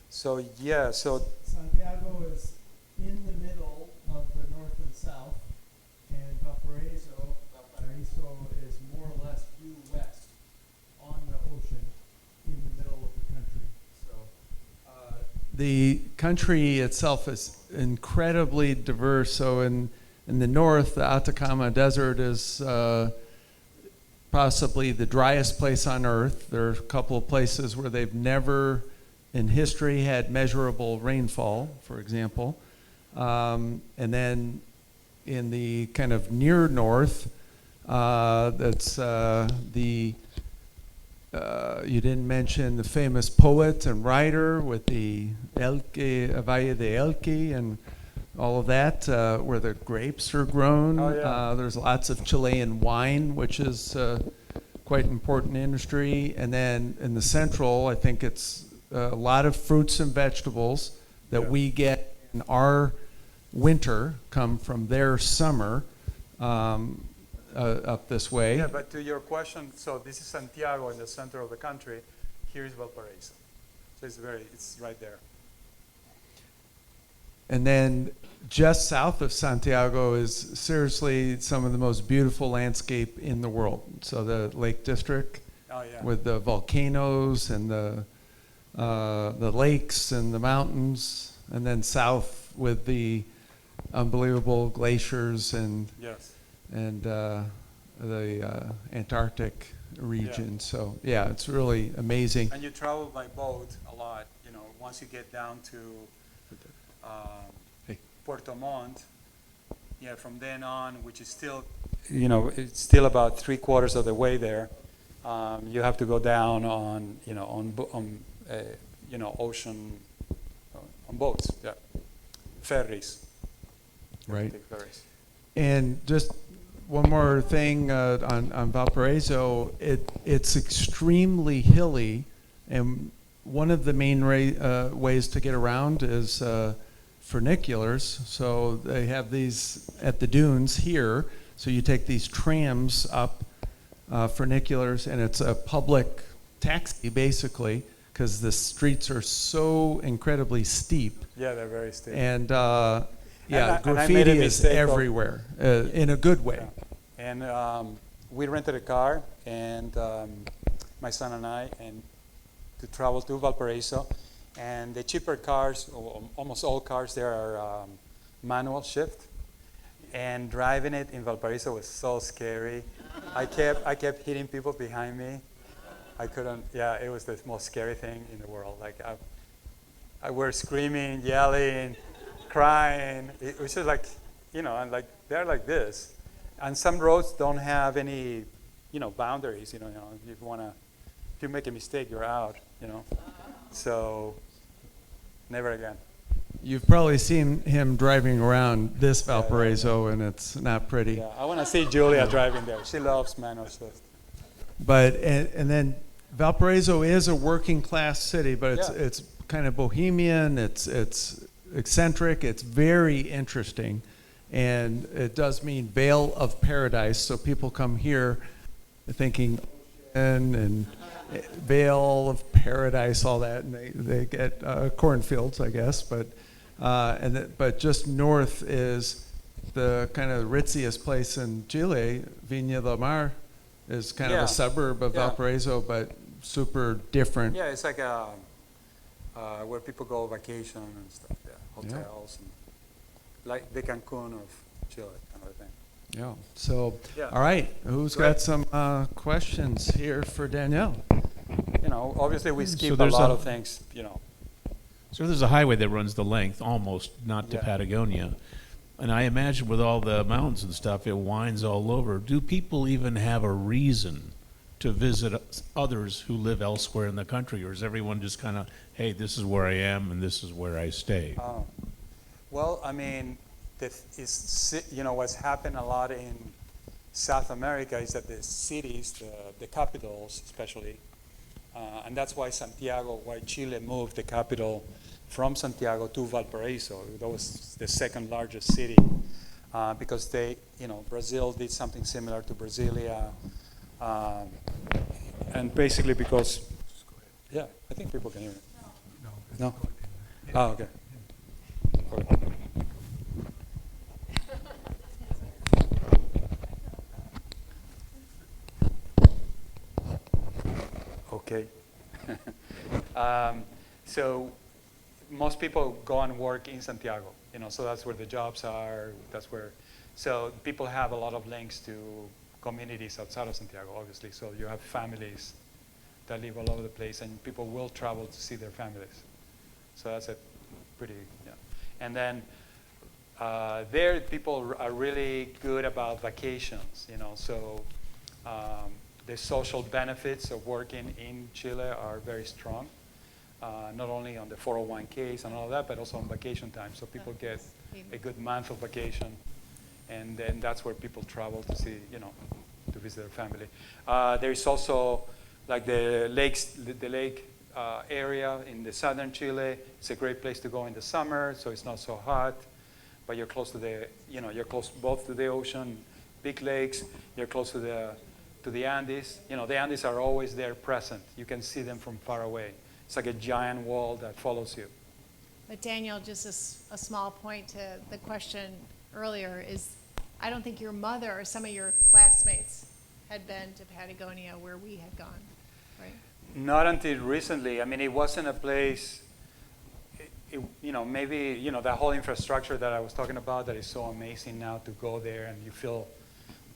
So Santiago is in the middle of the north and south, and Valparaiso is more or less due west on the ocean in the middle of the country. So the country itself is incredibly diverse. So in the north, the Atacama Desert is possibly the driest place on earth. There are a couple of places where they've never in history had measurable rainfall, for example. And then in the kind of near north, that's you didn't mention the famous poet and writer with the Elqui, Valle de Elqui and all of that, where the grapes are grown. Oh, yeah. There's lots of Chilean wine, which is quite an important industry. And then in the central, I think it's a lot of fruits and vegetables that we get in our winter come from their summer up this way. Yeah, but to your question, so this is Santiago in the center of the country. Here is Valparaiso. So it's right there. And then just south of Santiago is seriously some of the most beautiful landscape in the world. So the Lake District with the volcanoes and the lakes and the mountains, and then south with the unbelievable glaciers and the Antarctic region. Yeah. So yeah, it's really amazing. And you travel by boat a lot. Once you get down to Puerto Montt, from then on, which is still, it's still about 3/4 of the way there. You have to go down on ocean, on boats, ferries. Right. Take ferries. And just one more thing on Valparaiso, it's extremely hilly, and one of the main ways to get around is funiculars. So they have these at the dunes here. So you take these trams up funiculars, and it's a public taxi basically, because the streets are so incredibly steep. Yeah, they're very steep. And made graffiti a is mistake everywhere in a good way. Yeah. And we rented a car, and my son and I, and to travel to Valparaiso. And the cheaper cars, almost all cars there are manual shift. And driving it in Valparaiso was so scary. I kept hitting people behind me. I couldn't. Yeah, it was the most scary thing in the world. Like I were screaming, yelling, crying. It was just like, and like they're like this. And some roads don't have any, boundaries. If you make a mistake, you're out. So never again. You've probably seen him driving around this Valparaiso, and it's not pretty. Yeah, I want to see Julia driving there. She loves manual shift. But and then Valparaiso is a working class city, but it's kind of bohemian. It's eccentric. It's very interesting, and it does mean Vale of Paradise. So people come here thinking and Vale of Paradise, all that, and they get cornfields, I guess, but but just north is the kind of ritziest place in Chile. Viña del Mar is kind of Yeah. a suburb of Yeah. Valparaiso, but super different. Yeah, it's like where people go vacation and stuff. Yeah, hotels and like the Cancun of Chile kind of a thing. Yeah. So, Yeah. all right, who's Great. got some questions here for Danielle? You know, obviously we skip a there's lot a- of things. You know, So there's a highway that runs the length, almost, not to Yeah. Patagonia. And I imagine with all the mountains and stuff, it winds all over. Do people even have a reason to visit others who live elsewhere in the country? Or is everyone just kind of, hey, this is where I am and this is where I stay? well, I mean, you know, what's happened a lot in South America is that the cities, the capitals especially, and that's why Chile moved the capital from Santiago to Valparaiso. That was the second largest city because Brazil did something similar to Brasilia. And basically because, yeah, I think people can hear it. No? Oh, okay. Okay. Okay. So most people go and work in Santiago, you know, so that's where the jobs are, so people have a lot of links to communities outside of Santiago, obviously, so you have families that live all over the place, and people will travel to see their families. So that's a pretty, yeah. And then there, people are really good about vacations, you know, so the social benefits of working in Chile are very strong, not only on the 401ks and all that, but also on vacation time. So people get a good month of vacation, and then that's where people travel to see, you know, to visit their family. There is also like the lake area in the southern Chile. It's a great place to go in the summer, so it's not so hot, but you're close to you're close both to the ocean, big lakes. You're close to the Andes. You know, the Andes are always there present. You can see them from far away. It's like a giant wall that follows you. But Daniel, just a small point to the question earlier is, I don't think your mother or some of your classmates had been to Patagonia where we had gone, right? Not until recently. I mean, it wasn't a place, you know, maybe, you know, that whole infrastructure that I was talking about that is so amazing now to go there and you feel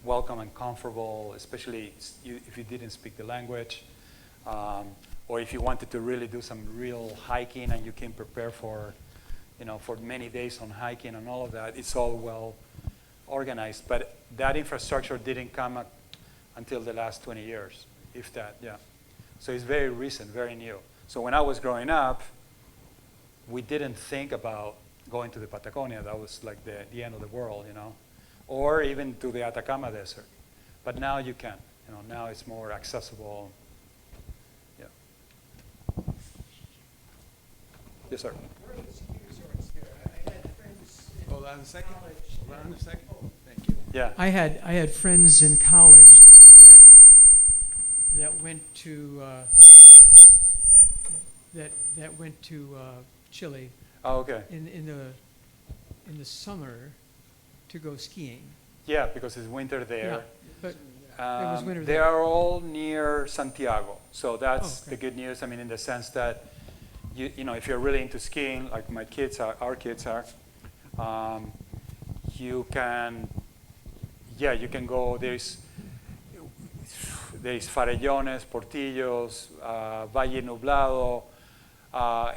welcome and comfortable, especially if you didn't speak the language, or if you wanted to really do some real hiking and you can prepare for, you know, for many days on hiking and all of that. It's all well organized, but that infrastructure didn't come up until the last 20 years, if that, yeah. So it's very recent, very new. So when I was growing up, we didn't think about going to the Patagonia. That was like the end of the world, you know, or even to the Atacama Desert. But now you can, you know, now it's more accessible. Yeah. Yes, sir. Where are the ski resorts here? I had friends in Hold on a second. college. Hold on a second. Thank you. Yeah. I had friends in college that went to Chile Oh, okay. in the summer to go skiing. Yeah, because it's winter there. Yeah, but was winter they there. are all near Santiago, so that's okay. the good news. I mean, in the sense that you know, if you're really into skiing, like our kids are, you can go. There's Farellones, Portillos, Valle Nublado,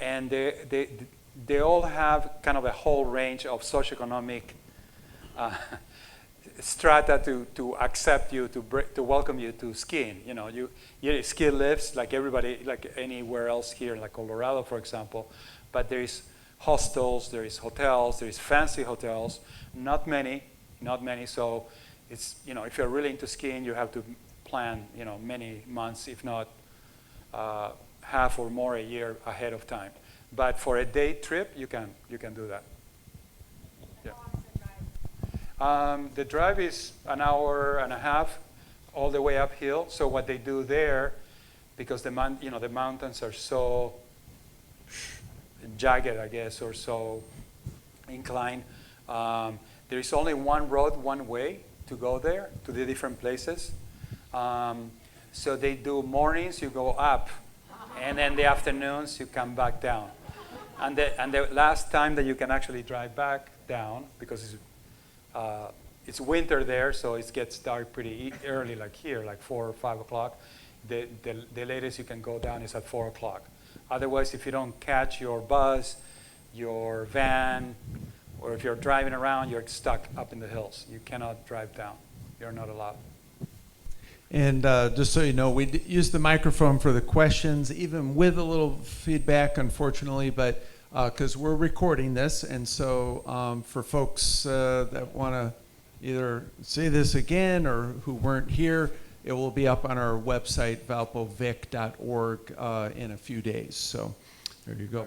and they all have kind of a whole range of socioeconomic strata to accept you, to welcome you to skiing. You know, you ski lifts like everybody, like anywhere else here, like Colorado, for example. But there is hostels, there is hotels, there is fancy hotels. Not many. So it's, you know, if you're really into skiing, you have to plan, you know, many months, if not half or more a year ahead of time. But for a day trip, you can do that. Yeah. The drive is an hour and a half, all the way uphill. So what they do there, because the mountains are so jagged, I guess, or so inclined, there is only one road, one way to go there, to the different places. So they do mornings, you go up, and then the afternoons, you come back down. And the last time that you can actually drive back down, because it's winter there, so it gets dark pretty early, like here, like 4 or 5 o'clock. The latest you can go down is at 4 o'clock. Otherwise, if you don't catch your bus, your van, or if you're driving around, you're stuck up in the hills. You cannot drive down. You're not allowed. And just so you know, we use the microphone for the questions, even with a little feedback, unfortunately, but because we're recording this, and so for folks that want to either see this again or who weren't here, it will be up on our website, valpovic.org, in a few days. So there you go.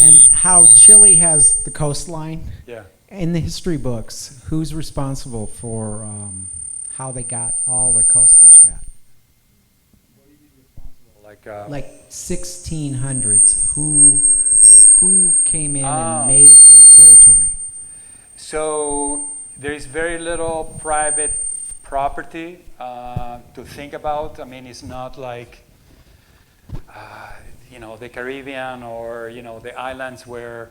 And how Chile has the coastline. Yeah. In the history books, who's responsible for how they got all the coast like that? Like 1600s. Who came in and made the territory? So there is very little private property to think about. I mean, it's not like the Caribbean or the islands where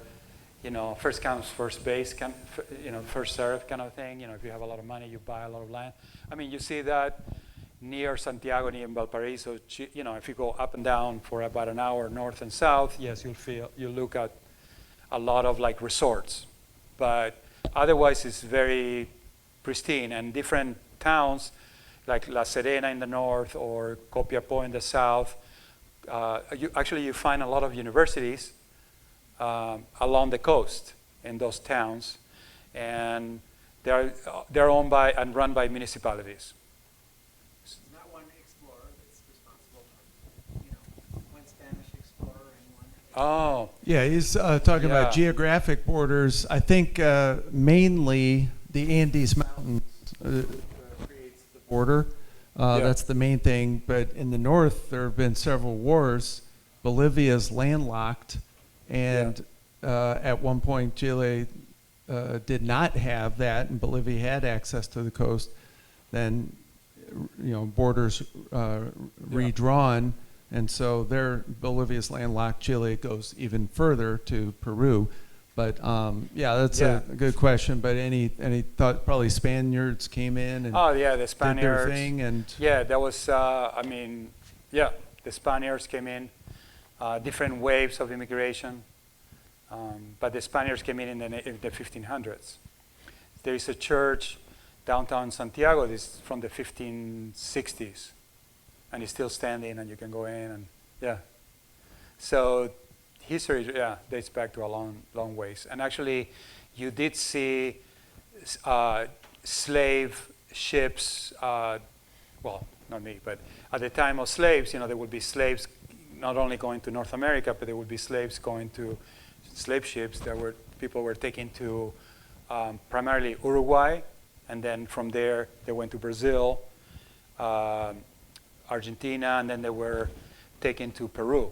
first comes first base, first serve kind of thing. If you have a lot of money, you buy a lot of land. I mean, you see that near Santiago, near Valparaiso. If you go up and down for about an hour north and south, yes, you'll look at a lot of like resorts, but otherwise it's very pristine. And different towns like La Serena in the north or Copiapó in the south, you find a lot of universities along the coast in those towns, and they're owned by and run by municipalities. Not one explorer that's responsible for, one Spanish explorer and one. Oh, Yeah, he's talking about geographic borders. I think mainly the Andes Mountains creates the border. That's the main thing. But in the north, there have been several wars. Bolivia's landlocked, and at one point, Chile did not have that, and Bolivia had access to the coast. Then, borders redrawn. And so Bolivia's landlocked. Chile goes even further to Peru. But that's a good question. But any thought? Probably Spaniards came in and the Spaniards did their thing, and that was the Spaniards came in, different waves of immigration, but the Spaniards came in the 1500s. There is a church downtown Santiago. This is from the 1560s. And it's still standing, and you can go in, and So history, dates back to a long ways. And actually, you did see slave ships. Well, not me, but at the time of slaves, there would be slaves not only going to North America, but there would be slaves going to slave ships that people were taken to primarily Uruguay, and then from there they went to Brazil. Argentina, and then they were taken to Peru.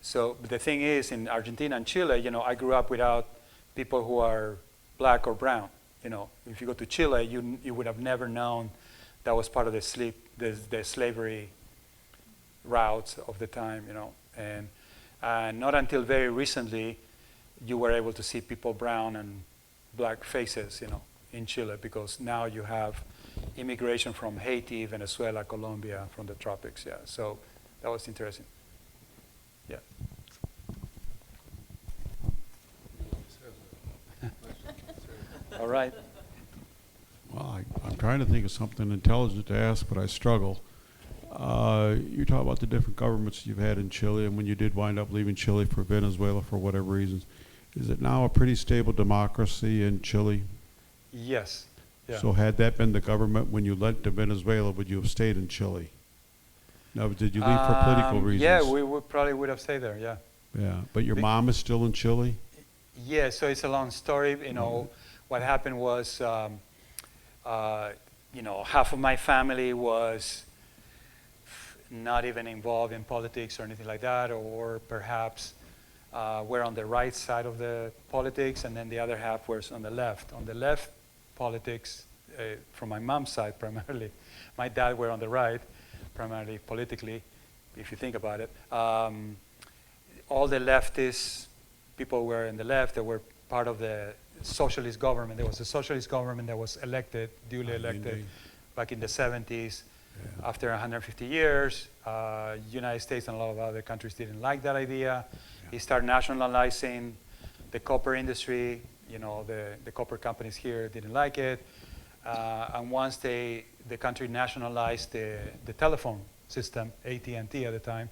So the thing is, in Argentina and Chile, I grew up without people who are black or brown. If you go to Chile, you would have never known that was part of the slavery routes of the time. And not until very recently, you were able to see people brown and black faces, in Chile, because now you have immigration from Haiti, Venezuela, Colombia, from the tropics. So that was interesting. All right. Well, I'm trying to think of something intelligent to ask, but I struggle. You talk about the different governments you've had in Chile, and when you did wind up leaving Chile for Venezuela for whatever reasons, is it now a pretty stable democracy in Chile? Yes. Yeah. So had that been the government when you left to Venezuela, would you have stayed in Chile? No, did you leave for political reasons? Yeah, we probably would have stayed there, Yeah, but your mom is still in Chile? Yeah, so it's a long story. What happened was half of my family was not even involved in politics or anything like that, or perhaps were on the right side of the politics, and then the other half was on the left. On the left politics, from my mom's side primarily. My dad were on the right, primarily politically, if you think about it. All the leftist people were in the left. They were part of the socialist government. There was a socialist government that was elected, duly elected, back in the 70s. Yeah. After 150 years, United States and a lot of other countries didn't like that idea. Yeah. They started nationalizing the copper industry. The copper companies here didn't like it. And once the country nationalized the telephone system, AT&T at the time,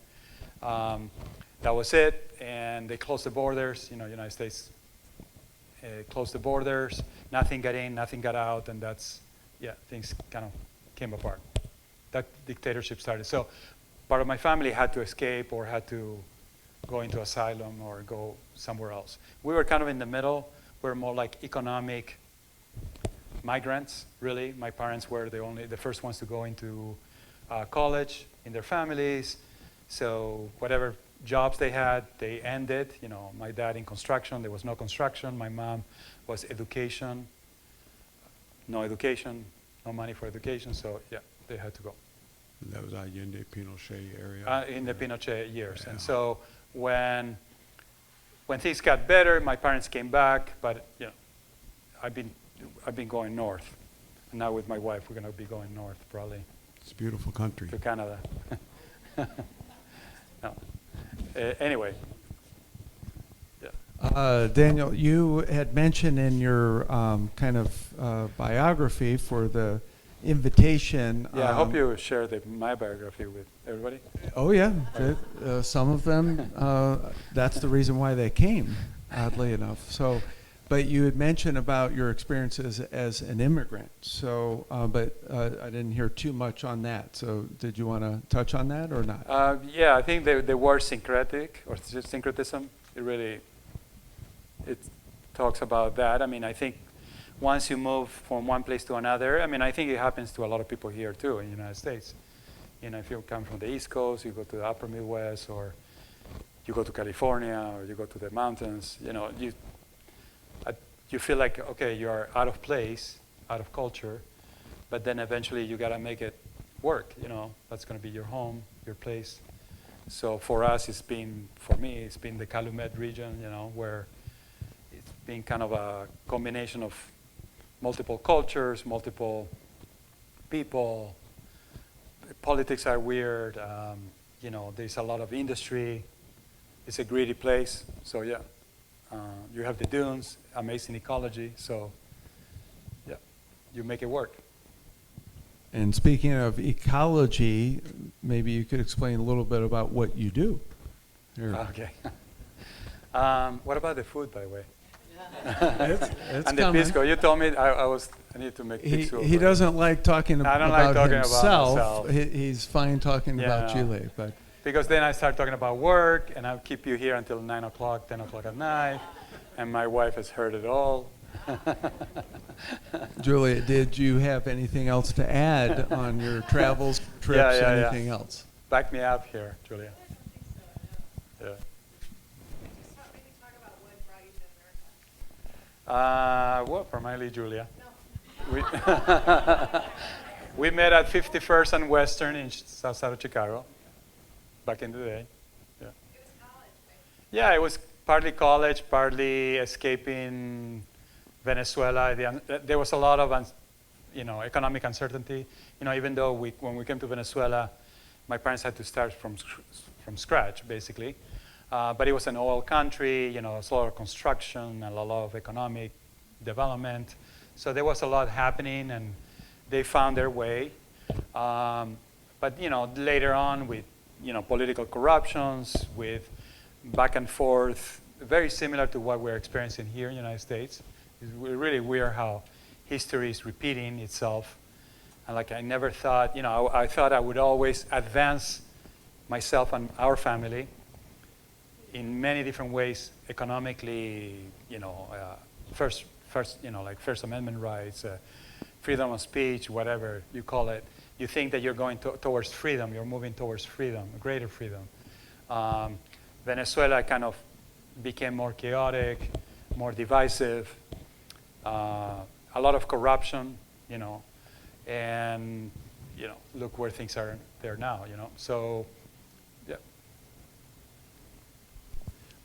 that was it. And they closed the borders. United States closed the borders. Nothing got in, nothing got out, and things kind of came apart. That dictatorship started. So part of my family had to escape or had to go into asylum or go somewhere else. We were kind of in the middle. We were more like economic migrants, really. My parents were the first ones to go into college in their families. So whatever jobs they had, they ended. My dad in construction, there was no construction. My mom was education, no money for education. So yeah, they had to go. And that was Allende, Pinochet area? In the Pinochet years. Yeah. And so when things got better, my parents came back, but I've been going north. And now with my wife, we're going to be going north probably. It's a beautiful country. To Canada. No. Anyway. Yeah. Daniel, you had mentioned in your kind of biography for the invitation. Yeah, I hope you share my biography with everybody. Oh yeah, some of them. That's the reason why they came, oddly enough. So, but you had mentioned about your experiences as an immigrant. So, but I didn't hear too much on that. So, did you want to touch on that or not? Yeah, I think the word syncretic or syncretism, it talks about that. I mean, I think once you move from one place to another, I think it happens to a lot of people here too in the United States. If you come from the East Coast, you go to the upper Midwest, or you go to California, or you go to the mountains, you feel like, okay, you're out of place, out of culture, but then eventually you gotta make it work, that's gonna be your home, your place. So for us, it's been the Calumet region, where it's been kind of a combination of multiple cultures, multiple people. Politics are weird. There's a lot of industry. It's a greedy place. So yeah, you have the dunes, amazing ecology. So yeah, you make it work. And speaking of ecology, maybe you could explain a little bit about what you do. Okay. What about the food, by the way? It's and the pisco. You told me I need to make pisco. He doesn't like talking about himself. About myself. He's fine talking about Chile, but because then I start talking about work, and I'll keep you here until 9 o'clock, 10 o'clock at night, and my wife has heard it all. Julia, did you have anything else to add on your travels, trips, anything else? Back me up here, Julia. Yeah. Well, primarily Julia. No. We met at 51st and Western in south side of Chicago back in the day. Yeah. It was college, right? Yeah, it was partly college, partly escaping Venezuela. There was a lot of, economic uncertainty. Even though when we came to Venezuela, my parents had to start from scratch, basically. But it was an oil country, a lot of construction and a lot of economic development. So there was a lot happening, and they found their way. But later on with political corruptions, with back and forth, very similar to what we're experiencing here in the United States. It's really weird how history is repeating itself. And I never thought, I thought I would always advance myself and our family in many different ways, economically, First Amendment rights, freedom of speech, whatever you call it, you think that you're going towards freedom, you're moving towards freedom, greater freedom. Venezuela kind of became more chaotic, more divisive, a lot of corruption, you know, and, you know, look where things are there now, you know. So, yeah.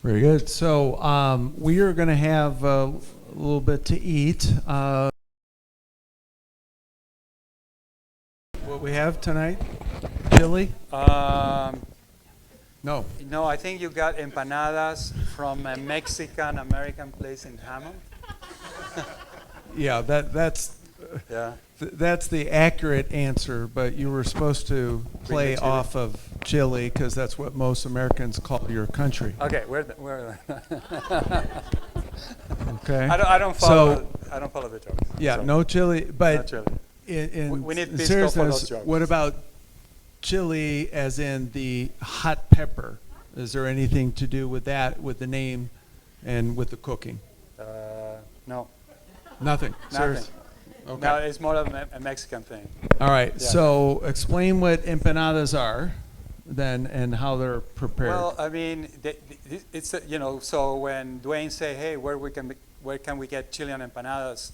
Very good. So we are going to have a little bit to eat. What we have tonight? Chili? No. No, I think you got empanadas from a Mexican-American place in Hammond. Yeah, that's Yeah. that's the accurate answer, but you were supposed to play chili. off of Chile because that's what most Americans call your country. Okay, where? Okay. I don't follow. I don't follow the jokes. Yeah, so. no chili, but Not chili. in We need in pisco for those seriousness, jokes. what about chili as in the hot pepper? Is there anything to do with that, with the name and with the cooking? No. Nothing. Serious? Okay. No, it's more of a Mexican thing. All right. Yeah. So explain what empanadas are, then, and how they're prepared. Well, I mean, it's you know. So when Dwayne say, "Hey, where can we get Chilean empanadas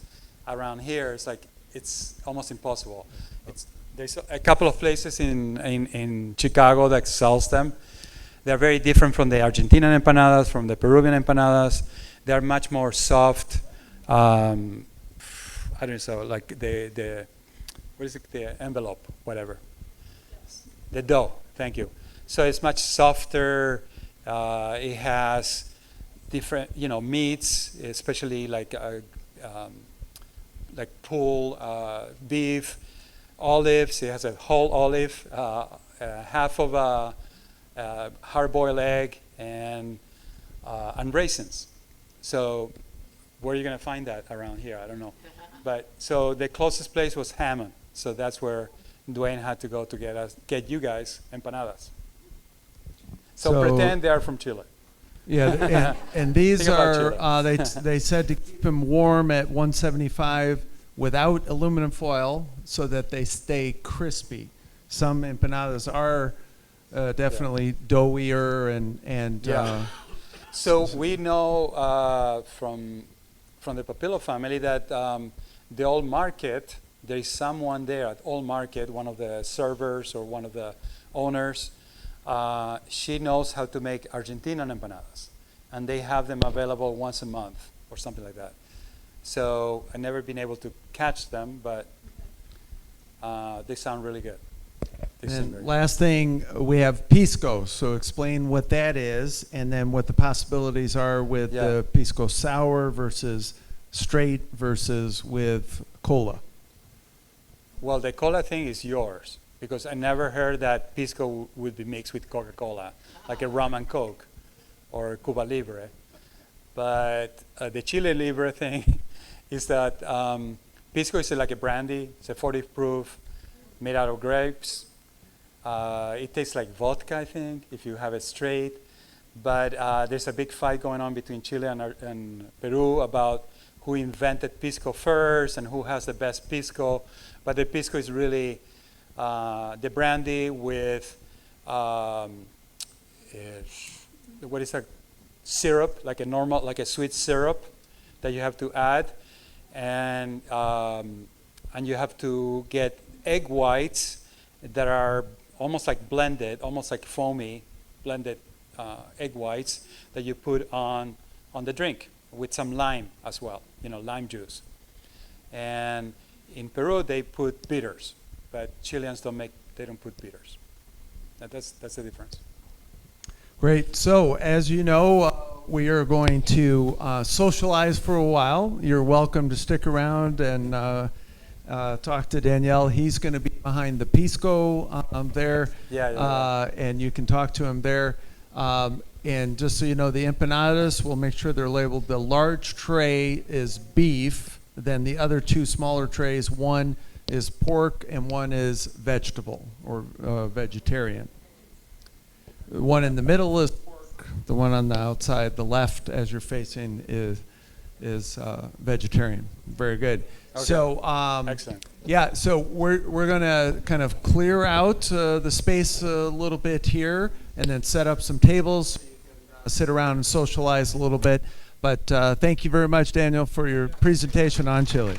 around here?" It's like it's almost impossible. There's a couple of places in Chicago that sells them. They're very different from the Argentinian empanadas, from the Peruvian empanadas. They're much more soft. I don't know, so like the what is it? The envelope, whatever. The dough. Thank you. So it's much softer. It has different, you know, meats, especially like pulled beef, olives. It has a whole olive, half of a hard-boiled egg, and raisins. So where are you going to find that around here? I don't know. But so the closest place was Hammond. So that's where Dwayne had to go to get you guys empanadas. So pretend they are from Chile. Yeah, and these Think about are, Chile. they said to keep them warm at 175 without aluminum foil so that they stay crispy. Some empanadas are definitely doughier and Yeah. So we know from the Papillo family that the Old Market, there is someone there at Old Market, one of the servers or one of the owners. She knows how to make Argentinian empanadas, and they have them available once a month or something like that. So I've never been able to catch them, but they sound really good. They sound very And last thing, we have pisco. So explain what that is, and then what the possibilities are with Yeah. the pisco sour versus straight versus with cola. Well, the cola thing is yours, because I never heard that pisco would be mixed with Coca-Cola, like a rum and Coke or Cuba Libre. But the Chile Libre thing is that pisco is like a brandy. It's a 40 proof, made out of grapes. It tastes like vodka, I think, if you have it straight. But there's a big fight going on between Chile and Peru about who invented pisco first and who has the best pisco. But the pisco is really the brandy with what is that syrup, like a sweet syrup that you have to add, and you have to get egg whites that are almost like blended, almost like foamy, blended egg whites that you put on the drink with some lime as well, lime juice. And in Peru they put bitters, but Chileans they don't put bitters. That's the difference. Great. So as you know, we are going to socialize for a while. You're welcome to stick around and talk to Danielle. He's going to be behind the pisco there. Yeah. And you can talk to him there. And just so you know, the empanadas, we'll make sure they're labeled. The large tray is beef. Then the other two smaller trays, one is pork and one is vegetable or vegetarian. The one in the middle is pork. The one on the outside, the left, as you're facing, is is vegetarian. Very good. Okay. So Excellent. yeah, so we're gonna kind of clear out the space a little bit here, and then set up some tables, so you can sit around and socialize a little bit. But thank you very much, Daniel, for your presentation on Chile.